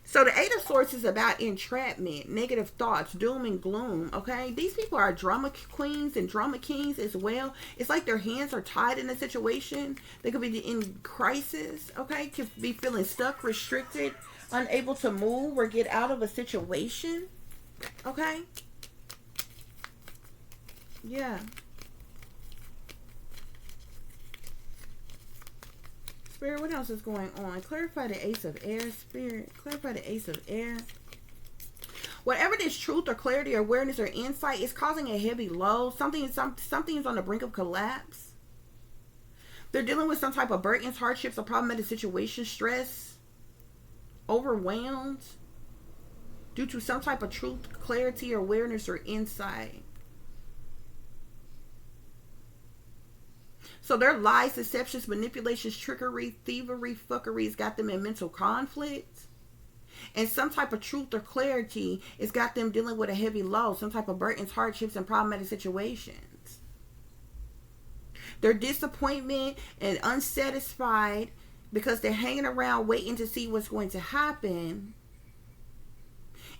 So the Eight of Swords is about entrapment, negative thoughts, doom and gloom, okay? These people are drama queens and drama kings as well. It's like their hands are tied in a situation. They could be in crisis, okay? Could be feeling stuck, restricted, unable to move or get out of a situation, okay? Yeah. Spirit, what else is going on? Clarify the Ace of Air, Spirit. Clarify the Ace of Air. Whatever this truth or clarity or awareness or insight is causing a heavy load. Something is on the brink of collapse. They're dealing with some type of burdens, hardships, a problematic situation, stress, overwhelmed due to some type of truth, clarity, or awareness or insight. So their lies, deceptions, manipulations, trickery, thievery, fuckery has got them in mental conflict. And some type of truth or clarity has got them dealing with a heavy load, some type of burdens, hardships, and problematic situations. Their disappointment and unsatisfied because they're hanging around waiting to see what's going to happen.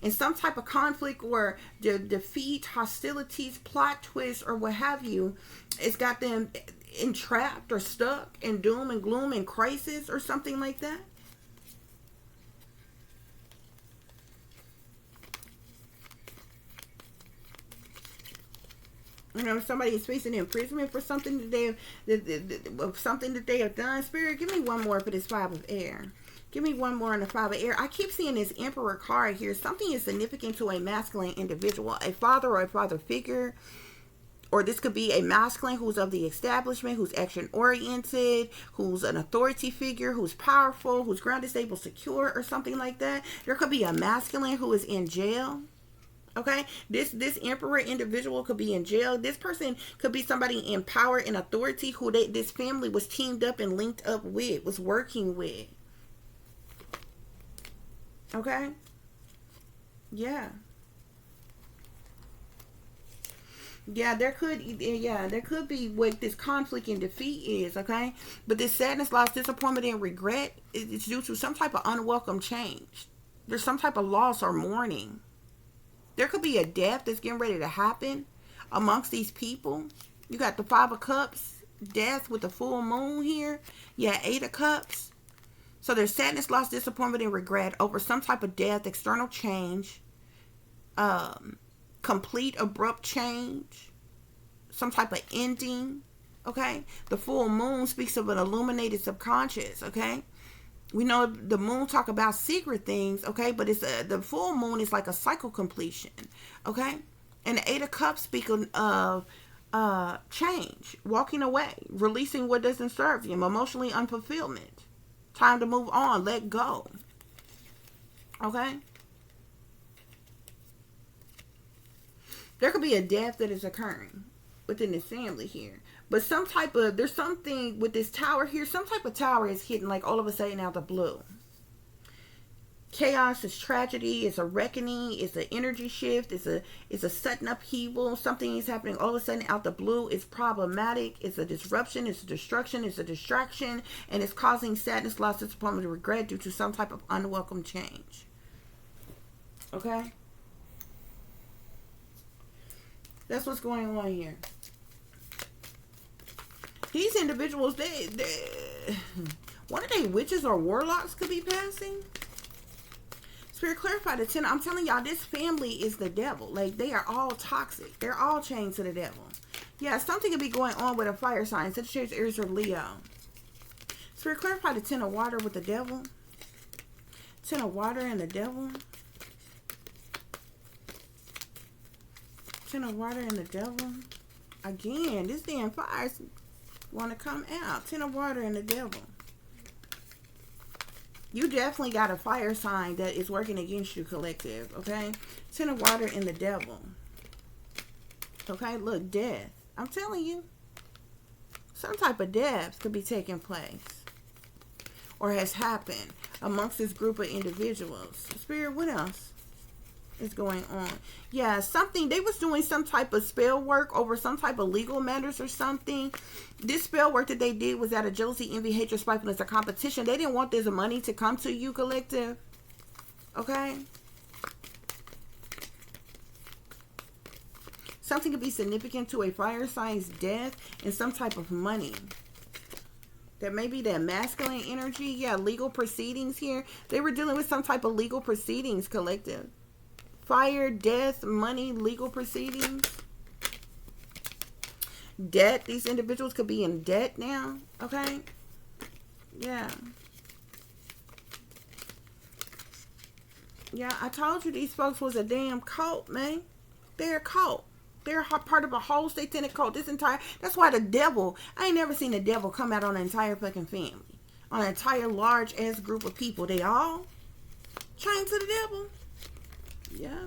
And some type of conflict or defeat, hostilities, plot twists, or what have you, it's got them entrapped or stuck in doom and gloom and crisis or something like that. You know, somebody is facing imprisonment for something that they have done. Spirit, give me one more for this Five of Air. Give me one more on the Five of Air. I keep seeing this Emperor card here. Something is significant to a masculine individual, a father or a father figure. Or this could be a masculine who's of the establishment, who's action-oriented, who's an authority figure, who's powerful, who's grounded, stable, secure, or something like that. There could be a masculine who is in jail. Okay? This emperor individual could be in jail. This person could be somebody in power and authority who this family was teamed up and linked up with, was working with. Okay? Yeah. Yeah, there could be what this conflict and defeat is, okay? But this sadness, loss, disappointment, and regret is due to some type of unwelcome change. There's some type of loss or mourning. There could be a death that's getting ready to happen amongst these people. You got the Five of Cups, death with the full moon here. Yeah, Eight of Cups. So there's sadness, loss, disappointment, and regret over some type of death, external change, complete abrupt change, some type of ending. Okay, the full moon speaks of an illuminated subconscious. Okay, we know the moon talk about secret things. Okay, but it's the full moon is like a cycle completion. Okay, and the Eight of Cups speak of change, walking away, releasing what doesn't serve you, emotionally unfulfillment, time to move on, let go. Okay. There could be a death that is occurring within this family here. But there's something with this tower here. Some type of tower is hitting like all of a sudden out the blue. Chaos is tragedy. It's a reckoning. It's an energy shift. It's a sudden upheaval. Something is happening all of a sudden out the blue. It's problematic. It's a disruption. It's a destruction. It's a distraction. And it's causing sadness, loss, disappointment, and regret due to some type of unwelcome change. Okay? That's what's going on here. These individuals, one of their witches or warlocks could be passing. Spirit, clarify the 10. I'm telling y'all, this family is the devil. Like, they are all toxic. They're all chained to the devil. Yeah, something could be going on with a fire sign. Sagittarius, Aries, or Leo. Spirit, clarify the 10 of water with the devil. 10 of water and the devil. 10 of water and the devil. Again, this damn fires want to come out. 10 of water and the devil. You definitely got a fire sign that is working against you, collective. Okay? Ten of water and the devil. Okay? Look, death. I'm telling you. Some type of death could be taking place. Or has happened amongst this group of individuals. Spirit, what else is going on? Yeah, something. They was doing some type of spell work over some type of legal matters or something. This spell work that they did was out of jealousy, envy, hatred, spitefulness, or competition. They didn't want this money to come to you, collective. Okay? Something could be significant to a fire sign's death and some type of money. That may be that masculine energy. Yeah, legal proceedings here. They were dealing with some type of legal proceedings, collective. Fire, death, money, legal proceedings. Debt. These individuals could be in debt now. Okay? Yeah. Yeah, I told you these folks was a damn cult, man. They're a cult. They're part of a whole satanic cult. That's why the devil, I ain't never seen the devil come out on an entire fucking family. On an entire large ass group of people. They all chained to the devil. Yeah.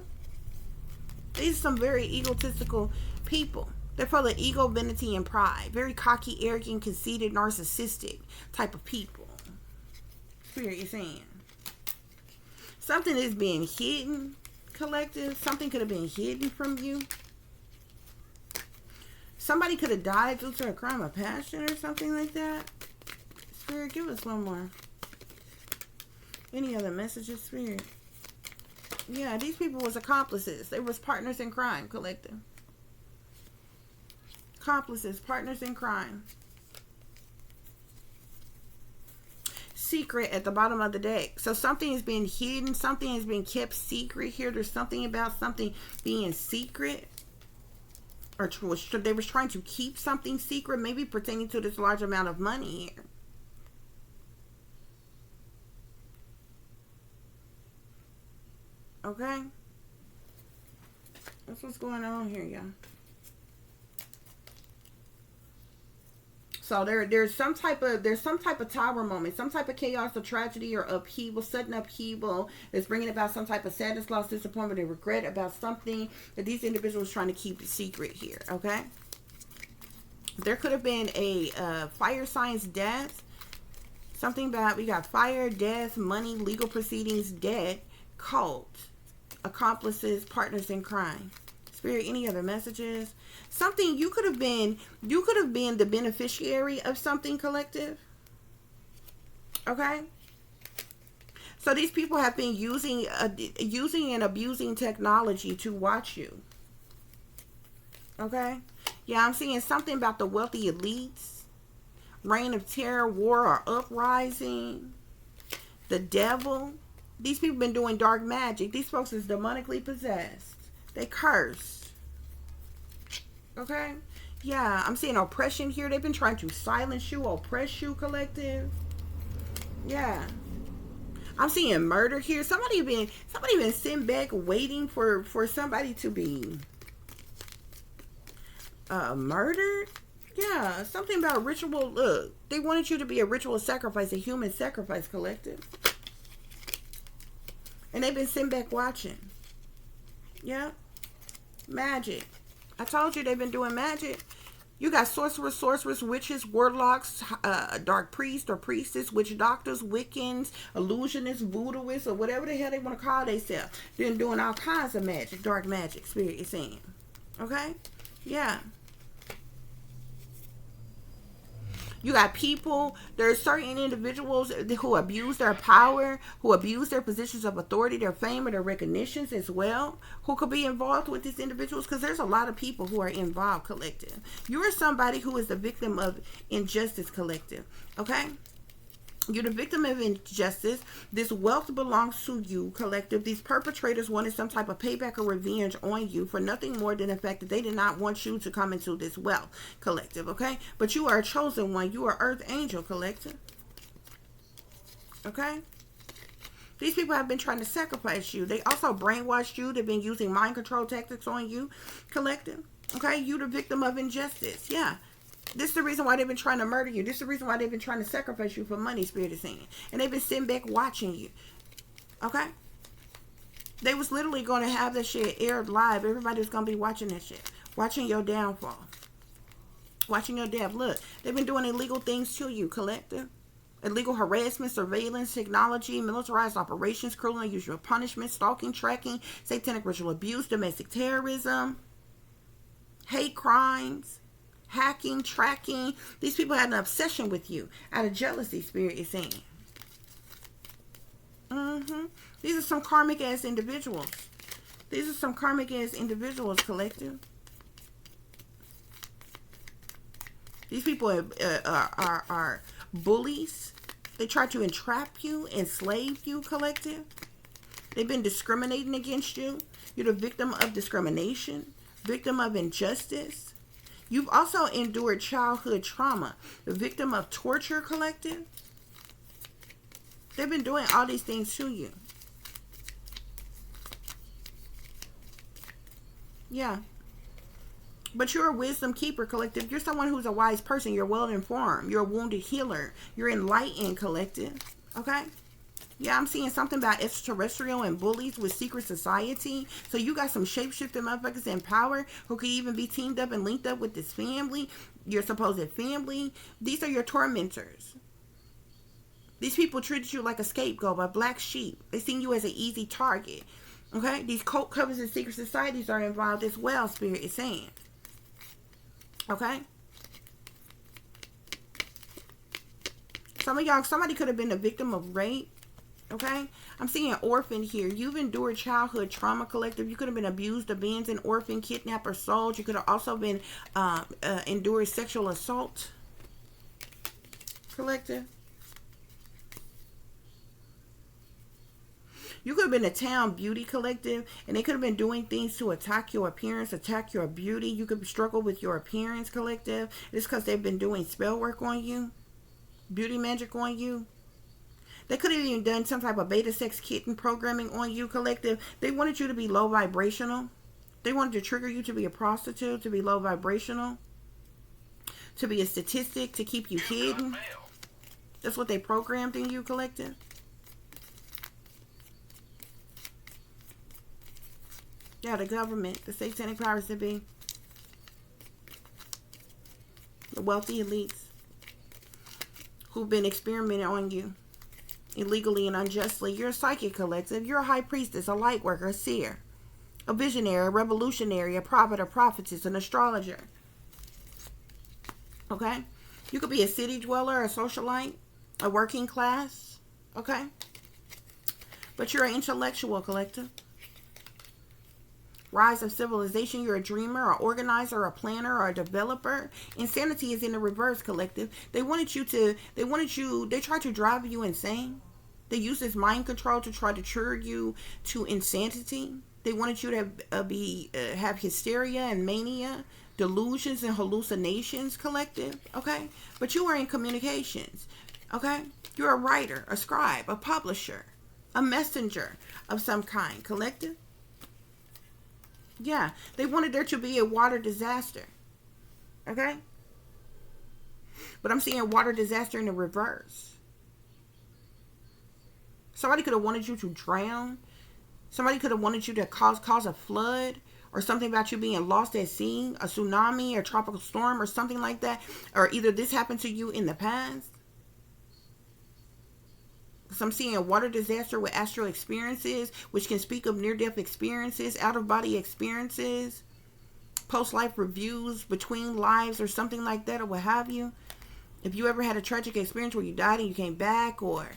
These are some very egotistical people. They're full of ego, vanity, and pride. Very cocky, arrogant, conceited, narcissistic type of people. Spirit is saying. Something is being hidden, collective. Something could have been hidden from you. Somebody could have died due to a crime of passion or something like that. Spirit, give us one more. Any other messages, Spirit? Yeah, these people was accomplices. They was partners in crime, collective. Accomplices, partners in crime. Secret at the bottom of the deck. So something is being hidden. Something is being kept secret here. There's something about something being secret. Or they was trying to keep something secret, maybe pertaining to this large amount of money here. Okay? That's what's going on here, y'all. So there's some type of tower moment, some type of chaos or tragedy or upheaval, sudden upheaval that's bringing about some type of sadness, loss, disappointment, and regret about something that these individuals trying to keep secret here. Okay, there could have been a fire sign's death. Something about, we got fire, death, money, legal proceedings, debt, cult, accomplices, partners in crime. Spirit, any other messages? Something you could have been the beneficiary of something, collective. Okay? So these people have been using and abusing technology to watch you. Okay? Yeah, I'm seeing something about the wealthy elites. Reign of terror, war, or uprising. The devil. These people been doing dark magic. These folks is demonically possessed. They cursed. Okay? Yeah, I'm seeing oppression here. They've been trying to silence you, oppress you, collective. Yeah. I'm seeing murder here. Somebody been sitting back waiting for somebody to be murdered. Yeah, something about ritual. Look, they wanted you to be a ritual sacrifice, a human sacrifice, collective. And they've been sitting back watching. Yeah. Magic. I told you they've been doing magic. You got sorcerers, witches, warlocks, dark priests or priestess, witch doctors, Wiccans, illusionists, voodooists, or whatever the hell they want to call themselves. They're doing all kinds of magic, dark magic, Spirit is saying. Okay? Yeah. You got people, there are certain individuals who abuse their power, who abuse their positions of authority, their fame, or their recognitions as well, who could be involved with these individuals, because there's a lot of people who are involved, collective. You are somebody who is the victim of injustice, collective. Okay? You're the victim of injustice. This wealth belongs to you, collective. These perpetrators wanted some type of payback or revenge on you for nothing more than the fact that they did not want you to come into this wealth, collective, okay? But you are a chosen one. You are Earth Angel, collective. Okay? These people have been trying to sacrifice you. They also brainwashed you. They've been using mind control tactics on you, collective. Okay? You're the victim of injustice. Yeah. This is the reason why they've been trying to murder you. This is the reason why they've been trying to sacrifice you for money, Spirit is saying. And they've been sitting back watching you. Okay? They was literally going to have that shit aired live. Everybody was going to be watching that shit. Watching your downfall. Watching your death. Look, they've been doing illegal things to you, collective. Illegal harassment, surveillance, technology, militarized operations, cruel and unusual punishment, stalking, tracking, satanic ritual abuse, domestic terrorism, hate crimes, hacking, tracking. These people had an obsession with you out of jealousy, Spirit is saying. These are some karmic ass individuals. These are some karmic ass individuals, collective. These people are bullies. They try to entrap you, enslave you, collective. They've been discriminating against you. You're the victim of discrimination, victim of injustice. You've also endured childhood trauma, the victim of torture, collective. They've been doing all these things to you. Yeah. But you're a wisdom keeper, collective. You're someone who's a wise person. You're well informed. You're a wounded healer. You're enlightened, collective. Okay? Yeah, I'm seeing something about extraterrestrial and bullies with secret society. So you got some shape-shifting motherfuckers in power who could even be teamed up and linked up with this family, your supposed family. These are your tormentors. These people treated you like a scapegoat, a black sheep. They seen you as an easy target. Okay? These cult covers and secret societies are involved as well, Spirit is saying. Okay? Some of y'all, somebody could have been a victim of rape. Okay? I'm seeing orphan here. You've endured childhood trauma, collective. You could have been abused, abandoned, orphan, kidnapped, or sold. You could have also been endured sexual assault, collective. You could have been a town beauty, collective, and they could have been doing things to attack your appearance, attack your beauty. You could struggle with your appearance, collective. It's because they've been doing spell work on you, beauty magic on you. They could have even done some type of beta sex kitten programming on you, collective. They wanted you to be low vibrational. They wanted to trigger you to be a prostitute, to be low vibrational, to be a statistic, to keep you hidden. That's what they programmed in you, collective. Yeah, the government, the satanic powers that be, the wealthy elites who've been experimenting on you illegally and unjustly. You're a psychic, collective. You're a high priestess, a light worker, a seer, a visionary, a revolutionary, a prophet, a prophetess, an astrologer. Okay? You could be a city dweller, a socialite, a working class. Okay? But you're an intellectual, collective. Rise of civilization. You're a dreamer, an organizer, a planner, or a developer. Insanity is in the reverse, collective. They tried to drive you insane. They used this mind control to try to trigger you to insanity. They wanted you to have hysteria and mania, delusions and hallucinations, collective. Okay? But you are in communications. Okay? You're a writer, a scribe, a publisher, a messenger of some kind, collective. Yeah, they wanted there to be a water disaster. Okay? But I'm seeing water disaster in the reverse. Somebody could have wanted you to drown. Somebody could have wanted you to cause a flood, or something about you being lost at sea, a tsunami, or tropical storm, or something like that. Or either this happened to you in the past. So I'm seeing a water disaster with astral experiences, which can speak of near-death experiences, out-of-body experiences, post-life reviews, between lives, or something like that, or what have you. If you ever had a tragic experience where you died and you came back, or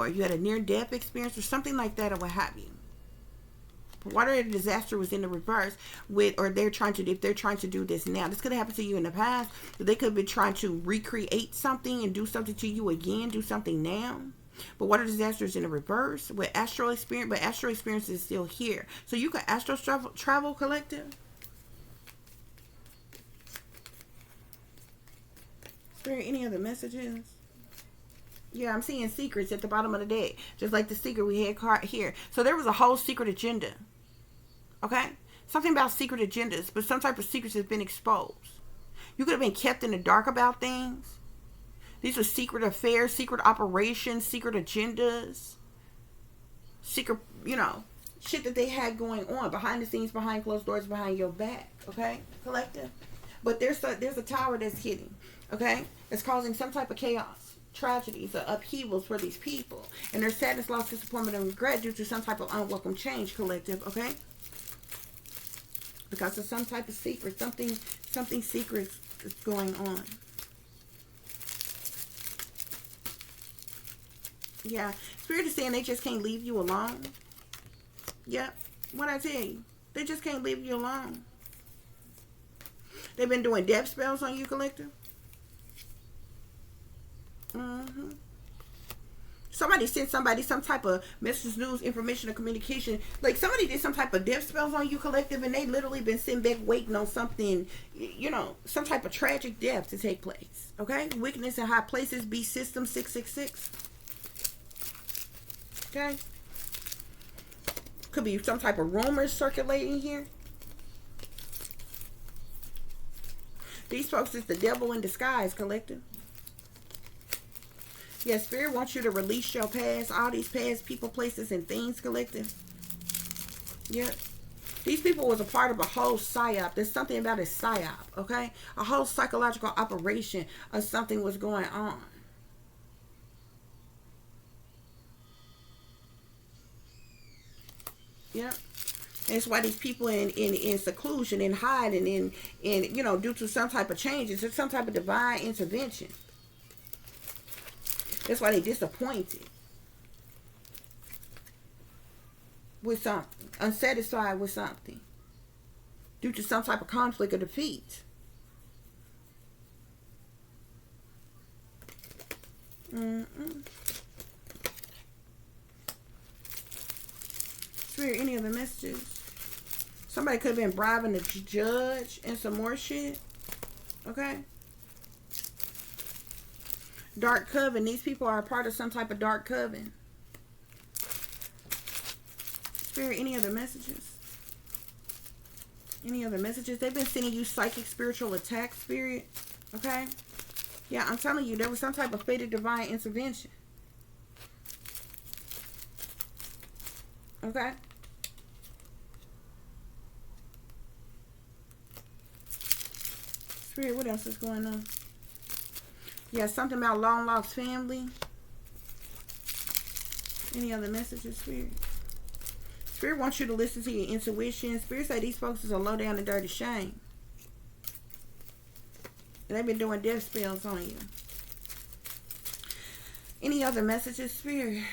you had a near-death experience, or something like that, or what have you. Water disaster was in the reverse if they're trying to do this now. This could have happened to you in the past, but they could have been trying to recreate something and do something to you again, do something now. But water disaster is in the reverse with astral experience, but astral experience is still here. So you could astral travel, collective. Is there any other messages? Yeah, I'm seeing secrets at the bottom of the deck, just like the secret we had card here. So there was a whole secret agenda. Okay? Something about secret agendas, but some type of secrets has been exposed. You could have been kept in the dark about things. These were secret affairs, secret operations, secret agendas, secret, shit that they had going on behind the scenes, behind closed doors, behind your back. Okay, collective. But there's a tower that's hitting. Okay, it's causing some type of chaos, tragedies, or upheavals for these people, and their sadness, loss, disappointment, and regret due to some type of unwelcome change. Collective. Okay, because of some type of secret, something secret is going on. Yeah, Spirit is saying they just can't leave you alone. Yep, what I tell you, they just can't leave you alone. They've been doing death spells on you, collective. Somebody sent somebody some type of message, news, information, or communication. Like somebody did some type of death spells on you, collective, and they literally been sitting back waiting on something, some type of tragic death to take place. Okay, wickedness in high places. B system 666. Okay. Could be some type of rumors circulating here. These folks is the devil in disguise, collective. Yeah, Spirit wants you to release your past, all these past people, places, and things, collective. Yep. These people was a part of a whole psyop. There's something about a psyop, okay? A whole psychological operation of something was going on. Yeah, and it's why these people in seclusion and hiding in due to some type of changes or some type of divine intervention. That's why they disappointed with something, unsatisfied with something, due to some type of conflict or defeat. Spirit, any other messages? Somebody could have been bribing the judge and some more shit. Okay. Dark coven. These people are a part of some type of dark coven. Spirit, any other messages? Any other messages? They've been sending you psychic spiritual attacks, Spirit. Okay. Yeah, I'm telling you, there was some type of fated divine intervention. Okay. Spirit, what else is going on? Yeah, something about long lost family. Any other messages, Spirit? Spirit wants you to listen to your intuition. Spirit say these folks is a low down and dirty shame. They've been doing death spells on you. Any other messages, Spirit?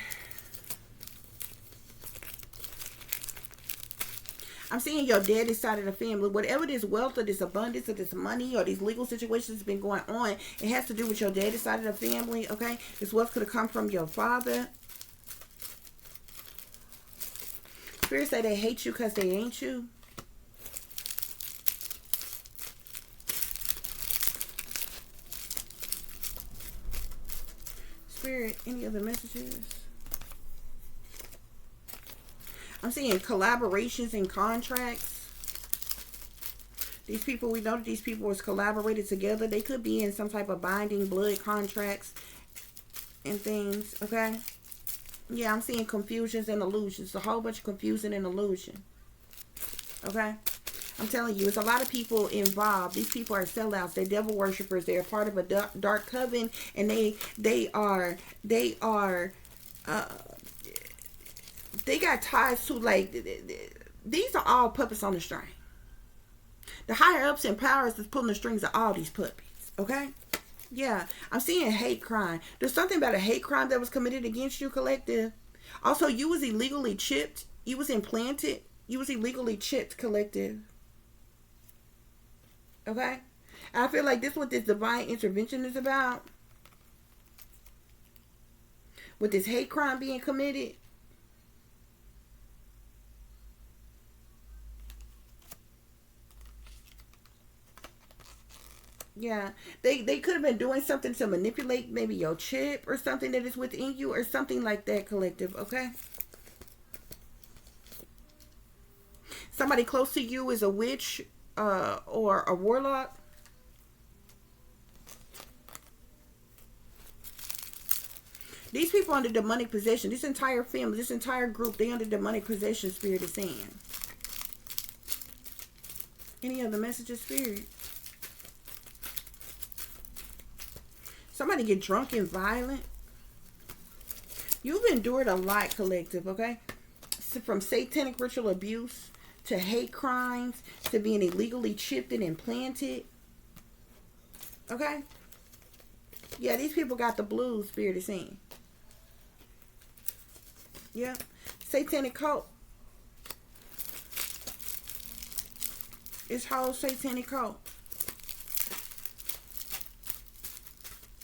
I'm seeing your daddy side of the family. Whatever this wealth or this abundance or this money or these legal situations has been going on, it has to do with your daddy side of the family, okay? This wealth could have come from your father. Spirits say they hate you because they ain't you. Spirit, any other messages? I'm seeing collaborations and contracts. These people, we know that these people was collaborated together. They could be in some type of binding blood contracts and things, okay? Yeah, I'm seeing confusions and illusions. A whole bunch of confusion and illusion. Okay? I'm telling you, it's a lot of people involved. These people are sellouts. They're devil worshippers. They're part of a dark coven, and they got ties to, like, these are all puppets on the string. The higher ups and powers that's pulling the strings of all these puppets. Okay? Yeah. I'm seeing hate crime. There's something about a hate crime that was committed against you, collective. Also, you was illegally chipped. You was implanted. You was illegally chipped, collective. Okay? And I feel like this is what this divine intervention is about. With this hate crime being committed. Yeah, they could have been doing something to manipulate maybe your chip or something that is within you or something like that, collective, okay? Somebody close to you is a witch or a warlock. These people under demonic possession. This entire family, this entire group, they under demonic possession, Spirit is saying. Any other messages, Spirit? Somebody get drunk and violent. You've endured a lot, collective, okay? So from satanic ritual abuse to hate crimes to being illegally chipped and implanted. Okay? Yeah, these people got the blues, Spirit is saying. Yeah. Satanic cult. It's whole satanic cult.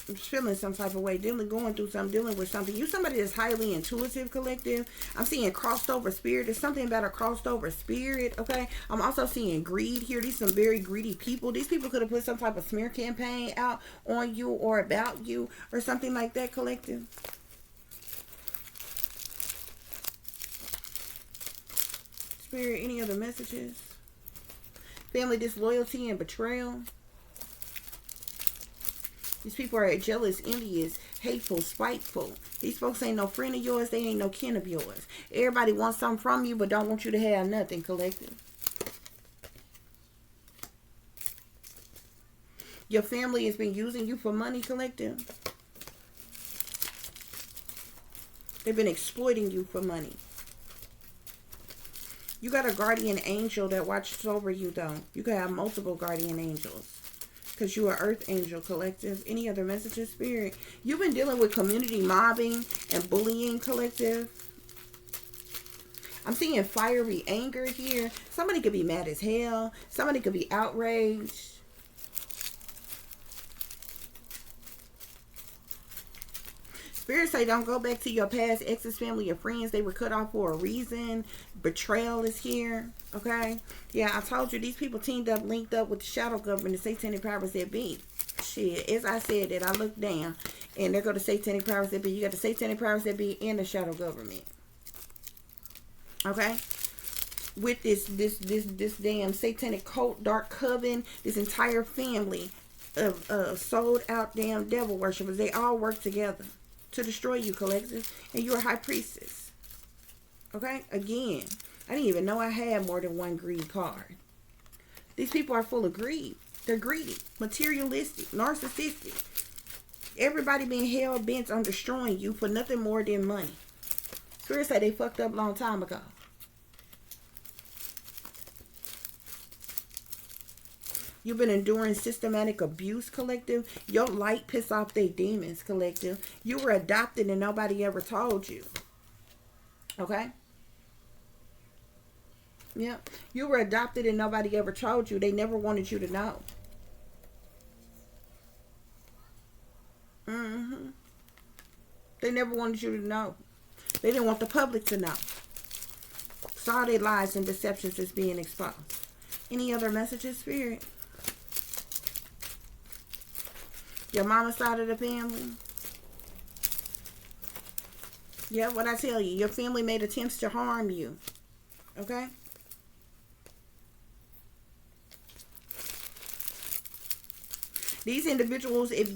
I'm feeling some type of way, going through something, dealing with something. You somebody that's highly intuitive, collective. I'm seeing crossed over spirit. There's something about a crossed over spirit, okay? I'm also seeing greed here. These some very greedy people. These people could have put some type of smear campaign out on you or about you or something like that, collective. Spirit, any other messages? Family disloyalty and betrayal. These people are jealous, envious, hateful, spiteful. These folks ain't no friend of yours. They ain't no kin of yours. Everybody wants something from you, but don't want you to have nothing, collective. Your family has been using you for money, collective. They've been exploiting you for money. You got a guardian angel that watches over you, though. You can have multiple guardian angels. Because you are earth angel, collective. Any other messages, Spirit? You've been dealing with community mobbing and bullying, collective. I'm seeing fiery anger here. Somebody could be mad as hell. Somebody could be outraged. Spirit say don't go back to your past exes, family, or friends. They were cut off for a reason. Betrayal is here. Okay? Yeah, I told you these people teamed up, linked up with the shadow government, the satanic powers that be. Shit, as I said that, I looked down. And there go the satanic powers that be. You got the satanic powers that be and the shadow government. Okay? With this damn satanic cult, dark coven, this entire family of sold out damn devil worshippers. They all work together to destroy you, collective. And you're a high priestess. Okay? Again, I didn't even know I had more than one greed card. These people are full of greed. They're greedy, materialistic, narcissistic. Everybody being hell bent on destroying you for nothing more than money. Spirit say they fucked up a long time ago. You've been enduring systematic abuse, collective. Your light piss off they demons, collective. You were adopted and nobody ever told you. Okay? Yeah. You were adopted and nobody ever told you. They never wanted you to know. They never wanted you to know. They didn't want the public to know. Saw their lies and deceptions as being exposed. Any other messages, Spirit? Your mama side of the family? Yeah, what I tell you. Your family made attempts to harm you. Okay? These individuals, if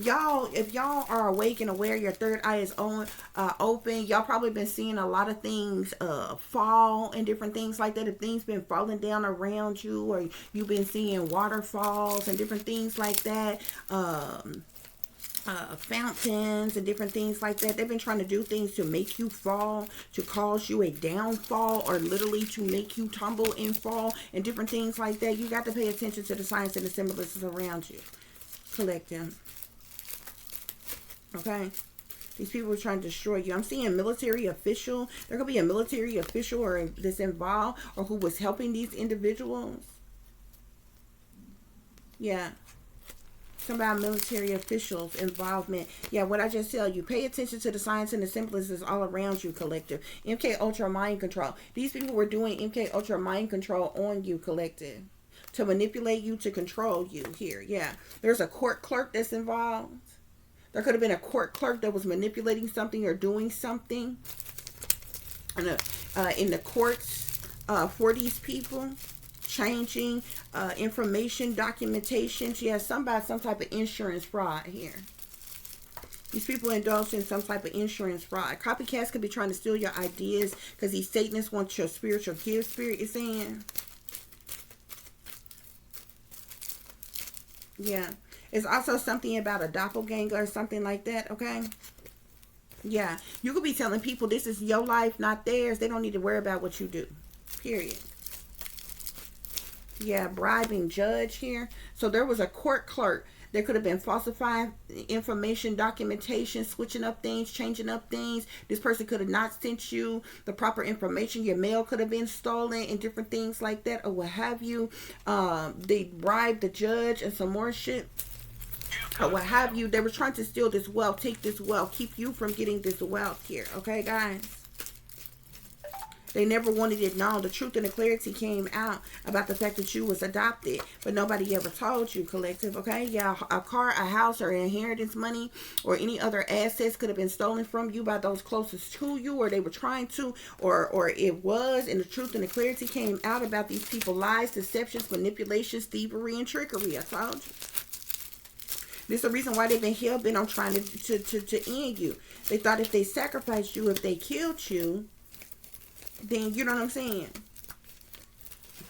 y'all are awake and aware, your third eye is open. Y'all probably been seeing a lot of things fall and different things like that. If things been falling down around you, or you've been seeing waterfalls and different things like that. Fountains and different things like that. They've been trying to do things to make you fall, to cause you a downfall, or literally to make you tumble and fall, and different things like that. You got to pay attention to the signs and the symbols around you. Collect them. Okay? These people are trying to destroy you. I'm seeing military official. There could be a military official or that's involved or who was helping these individuals. Yeah. Something about military officials' involvement. Yeah, what I just tell you. Pay attention to the signs and the symbols all around you, collective. MK Ultra mind control. These people were doing MK Ultra mind control on you, collective. To manipulate you, to control you here. Yeah. There's a court clerk that's involved. There could have been a court clerk that was manipulating something or doing something in the courts for these people. Changing information, documentation. She has some type of insurance fraud here. These people indulge in some type of insurance fraud. Copycats could be trying to steal your ideas because these Satanists want your spiritual gifts, Spirit is saying. Yeah. It's also something about a doppelganger or something like that, okay? Yeah. You could be telling people this is your life, not theirs. They don't need to worry about what you do. Period. Yeah, bribing judge here. So there was a court clerk. There could have been falsifying information, documentation, switching up things, changing up things. This person could have not sent you the proper information. Your mail could have been stolen and different things like that, or what have you. They bribed the judge and some more shit, or what have you. They were trying to steal this wealth, take this wealth, keep you from getting this wealth here. Okay, guys? They never wanted it known. The truth and the clarity came out about the fact that you was adopted, but nobody ever told you, collective, okay? Yeah, a car, a house, or inheritance money, or any other assets could have been stolen from you by those closest to you, or they were trying to, or it was, and the truth and the clarity came out about these people, lies, deceptions, manipulations, thievery, and trickery. I told you. This is the reason why they've been hell-bent on trying to end you. They thought if they sacrificed you, if they killed you, then, you know what I'm saying,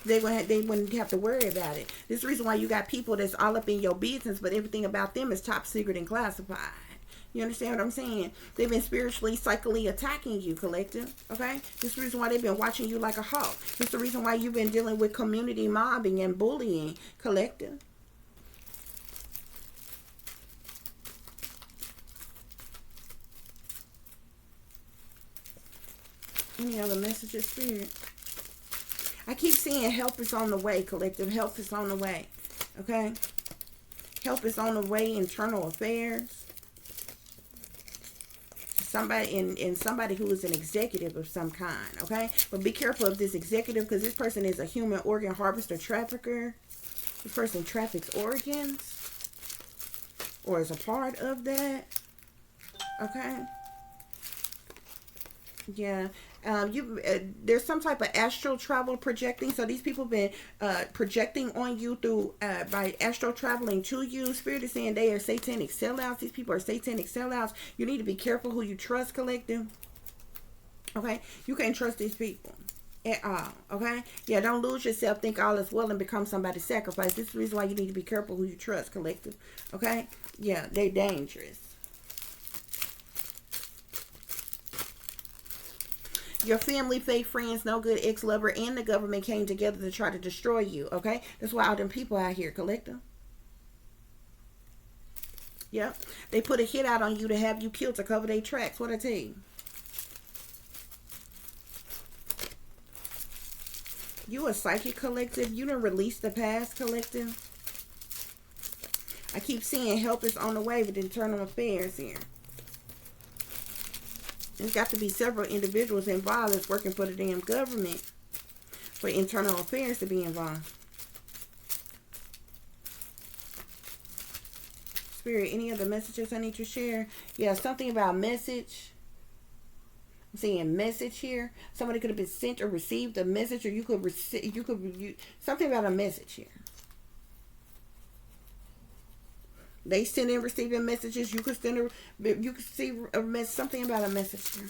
they wouldn't have to worry about it. This is the reason why you got people that's all up in your business, but everything about them is top secret and classified. You understand what I'm saying? They've been spiritually, psychically attacking you, collective. Okay? This is the reason why they've been watching you like a hawk. This is the reason why you've been dealing with community mobbing and bullying, collective. Any other messages, Spirit? I keep seeing help is on the way, collective. Help is on the way. Okay? Help is on the way, internal affairs. Somebody in somebody who is an executive of some kind, okay? But be careful of this executive, because this person is a human organ harvester trafficker. This person traffics organs, or is a part of that. Okay? Yeah. There's some type of astral travel projecting. So these people been projecting on you through by astral traveling to you. Spirit is saying they are satanic sellouts. These people are satanic sellouts. You need to be careful who you trust, collective. Okay? You can't trust these people at all. Okay? Yeah, don't lose yourself, think all is well, and become somebody's sacrifice. This is the reason why you need to be careful who you trust, collective. Okay? Yeah, they're dangerous. Your family, fake friends, no good ex-lover, and the government came together to try to destroy you, okay? That's why all them people out here, collective. Yep. They put a hit out on you to have you killed to cover their tracks. What I tell you? You a psychic, collective. You done released the past, collective. I keep seeing help is on the way with internal affairs here. There's got to be several individuals involved that's working for the damn government for internal affairs to be involved. Spirit, any other messages I need to share? Yeah, something about message. I'm seeing message here. Somebody could have been sent or received a message, or you could receive. Something about a message here. They send and receiving messages. You could send you could see a message, something about a message here.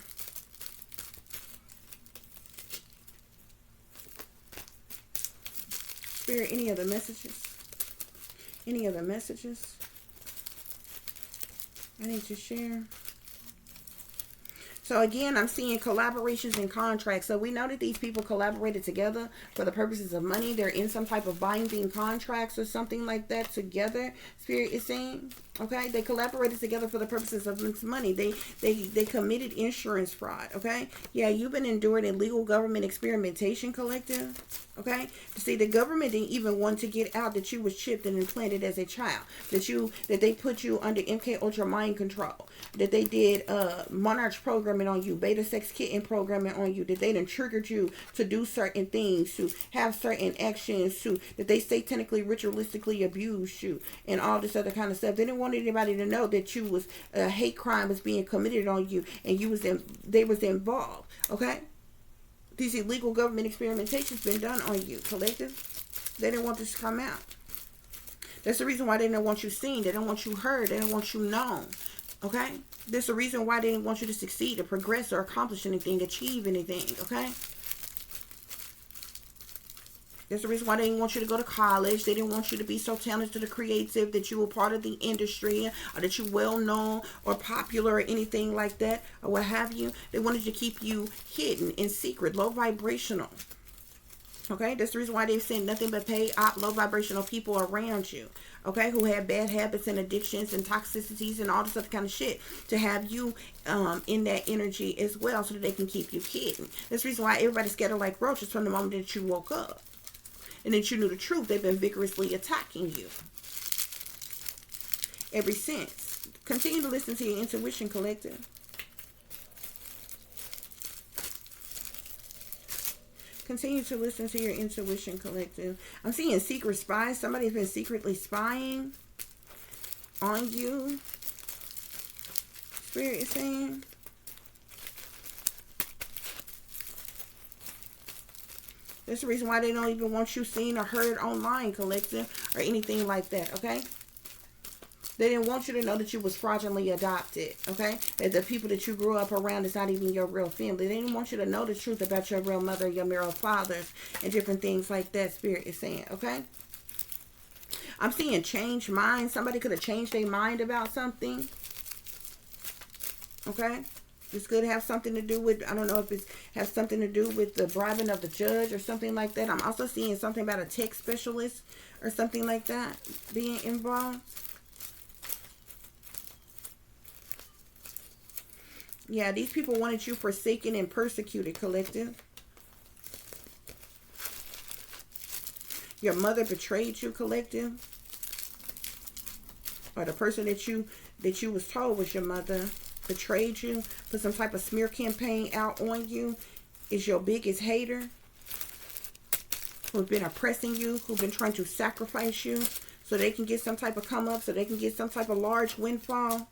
Spirit, any other messages? Any other messages I need to share? So again, I'm seeing collaborations and contracts. So we know that these people collaborated together for the purposes of money. They're in some type of binding contracts or something like that together. Spirit is saying, okay, they collaborated together for the purposes of money. They committed insurance fraud. Okay, yeah, you've been enduring illegal government experimentation, collective. Okay, see, the government didn't even want to get out that you was chipped and implanted as a child. That they put you under MK Ultra mind control. That they did monarch programming on you, beta sex kitten programming on you. That they done triggered you to do certain things, to have certain actions, that they satanically, ritualistically abused you, and all this other kind of stuff. They didn't want anybody to know that you was a hate crime was being committed on you, and they was involved. Okay. These illegal government experimentations been done on you, collective. They didn't want this to come out. That's the reason why they don't want you seen. They don't want you heard. They don't want you known. Okay? There's a reason why they didn't want you to succeed or progress or accomplish anything, achieve anything. Okay? There's a reason why they didn't want you to go to college. They didn't want you to be so talented or creative that you were part of the industry, or that you well known or popular or anything like that, or what have you. They wanted to keep you hidden in secret, low vibrational. Okay, that's the reason why they've sent nothing but paid low vibrational people around you. Okay, who have bad habits and addictions and toxicities and all this other kind of shit to have you in that energy as well, so that they can keep you hidden. That's the reason why everybody's scattered like roaches from the moment that you woke up. And that you knew the truth. They've been vigorously attacking you ever since. Continue to listen to your intuition, collective. Continue to listen to your intuition, collective. I'm seeing secret spies. Somebody's been secretly spying on you. Spirit is saying. That's the reason why they don't even want you seen or heard online, collective, or anything like that, okay? They didn't want you to know that you was fraudulently adopted, okay? That the people that you grew up around is not even your real family. They didn't want you to know the truth about your real mother, your real fathers, and different things like that, Spirit is saying, okay? I'm seeing change minds. Somebody could have changed their mind about something, okay? This could have something to do with, I don't know if it has something to do with the bribing of the judge or something like that. I'm also seeing something about a tech specialist or something like that being involved. Yeah, these people wanted you forsaken and persecuted, collective. Your mother betrayed you, collective. Or the person that you was told was your mother betrayed you, put some type of smear campaign out on you, is your biggest hater, who've been oppressing you, who've been trying to sacrifice you so they can get some type of come up, so they can get some type of large windfall.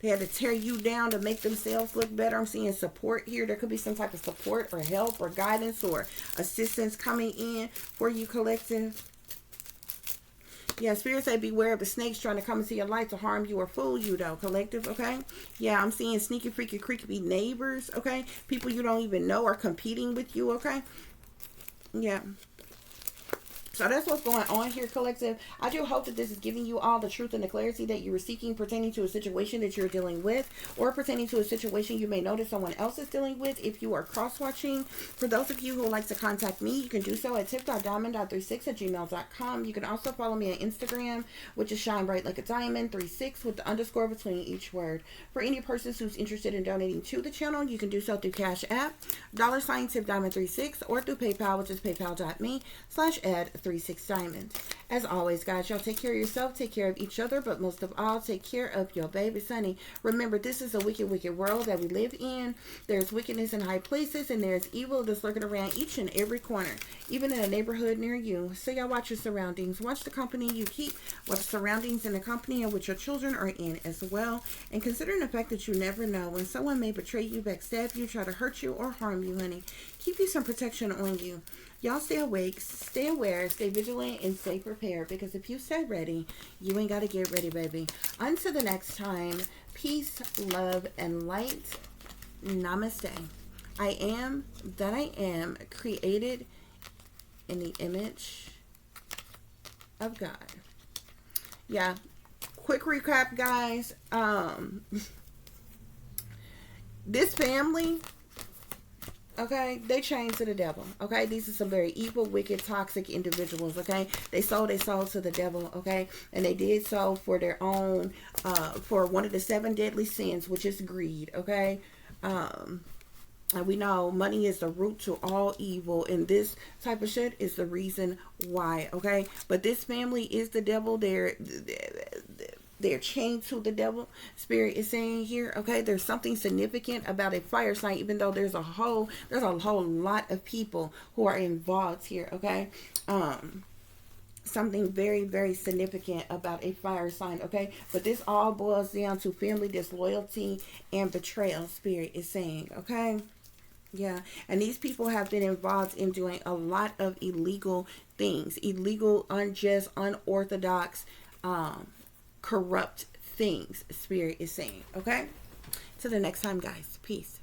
They had to tear you down to make themselves look better. I'm seeing support here. There could be some type of support or help or guidance or assistance coming in for you, collective. Yeah, Spirit said beware of the snakes trying to come into your life to harm you or fool you, though, collective, okay? Yeah, I'm seeing sneaky, freaky, creepy neighbors, okay? People you don't even know are competing with you, okay? Yeah. So that's what's going on here, collective. I do hope that this is giving you all the truth and the clarity that you were seeking pertaining to a situation that you're dealing with, or pertaining to a situation you may notice someone else is dealing with if you are cross-watching. For those of you who would like to contact me, you can do so at tip.diamond.36@gmail.com. You can also follow me on Instagram, which is Shine Bright Like a Diamond 36 with the underscore between each word. For any persons who's interested in donating to the channel, you can do so through Cash App, $tip-diamond36, or through PayPal, which is paypal.me/add36diamond. As always, guys, y'all take care of yourself, take care of each other, but most of all, take care of your baby sonny. Remember, this is a wicked, wicked world that we live in. There's wickedness in high places, and there's evil that's lurking around each and every corner, even in a neighborhood near you. So y'all watch your surroundings. Watch the company you keep. Watch the surroundings and the company in which your children are in as well. And considering the fact that you never know when someone may betray you, backstab you, try to hurt you, or harm you, honey, keep you some protection on you. Y'all stay awake, stay aware, stay vigilant, and stay prepared. Because if you stay ready, you ain't got to get ready, baby. Until the next time, peace, love, and light. Namaste. I am that I am, created in the image of God. Yeah. Quick recap, guys. This family... okay, they chained to the devil. Okay, these are some very evil, wicked, toxic individuals. Okay, they sold their soul to the devil. Okay, and they did so for their own, for one of the 7 deadly sins, which is greed. Okay, and we know money is the root to all evil, and this type of shit is the reason why. Okay, but this family is the devil. They're chained to the devil. Spirit is saying here, okay, there's something significant about a fire sign, even though there's a whole lot of people who are involved here, okay? Something very, very significant about a fire sign, okay? But this all boils down to family disloyalty and betrayal, Spirit is saying, okay? Yeah, and these people have been involved in doing a lot of illegal things, illegal, unjust, unorthodox, corrupt things, Spirit is saying. Okay? Till the next time, guys. Peace.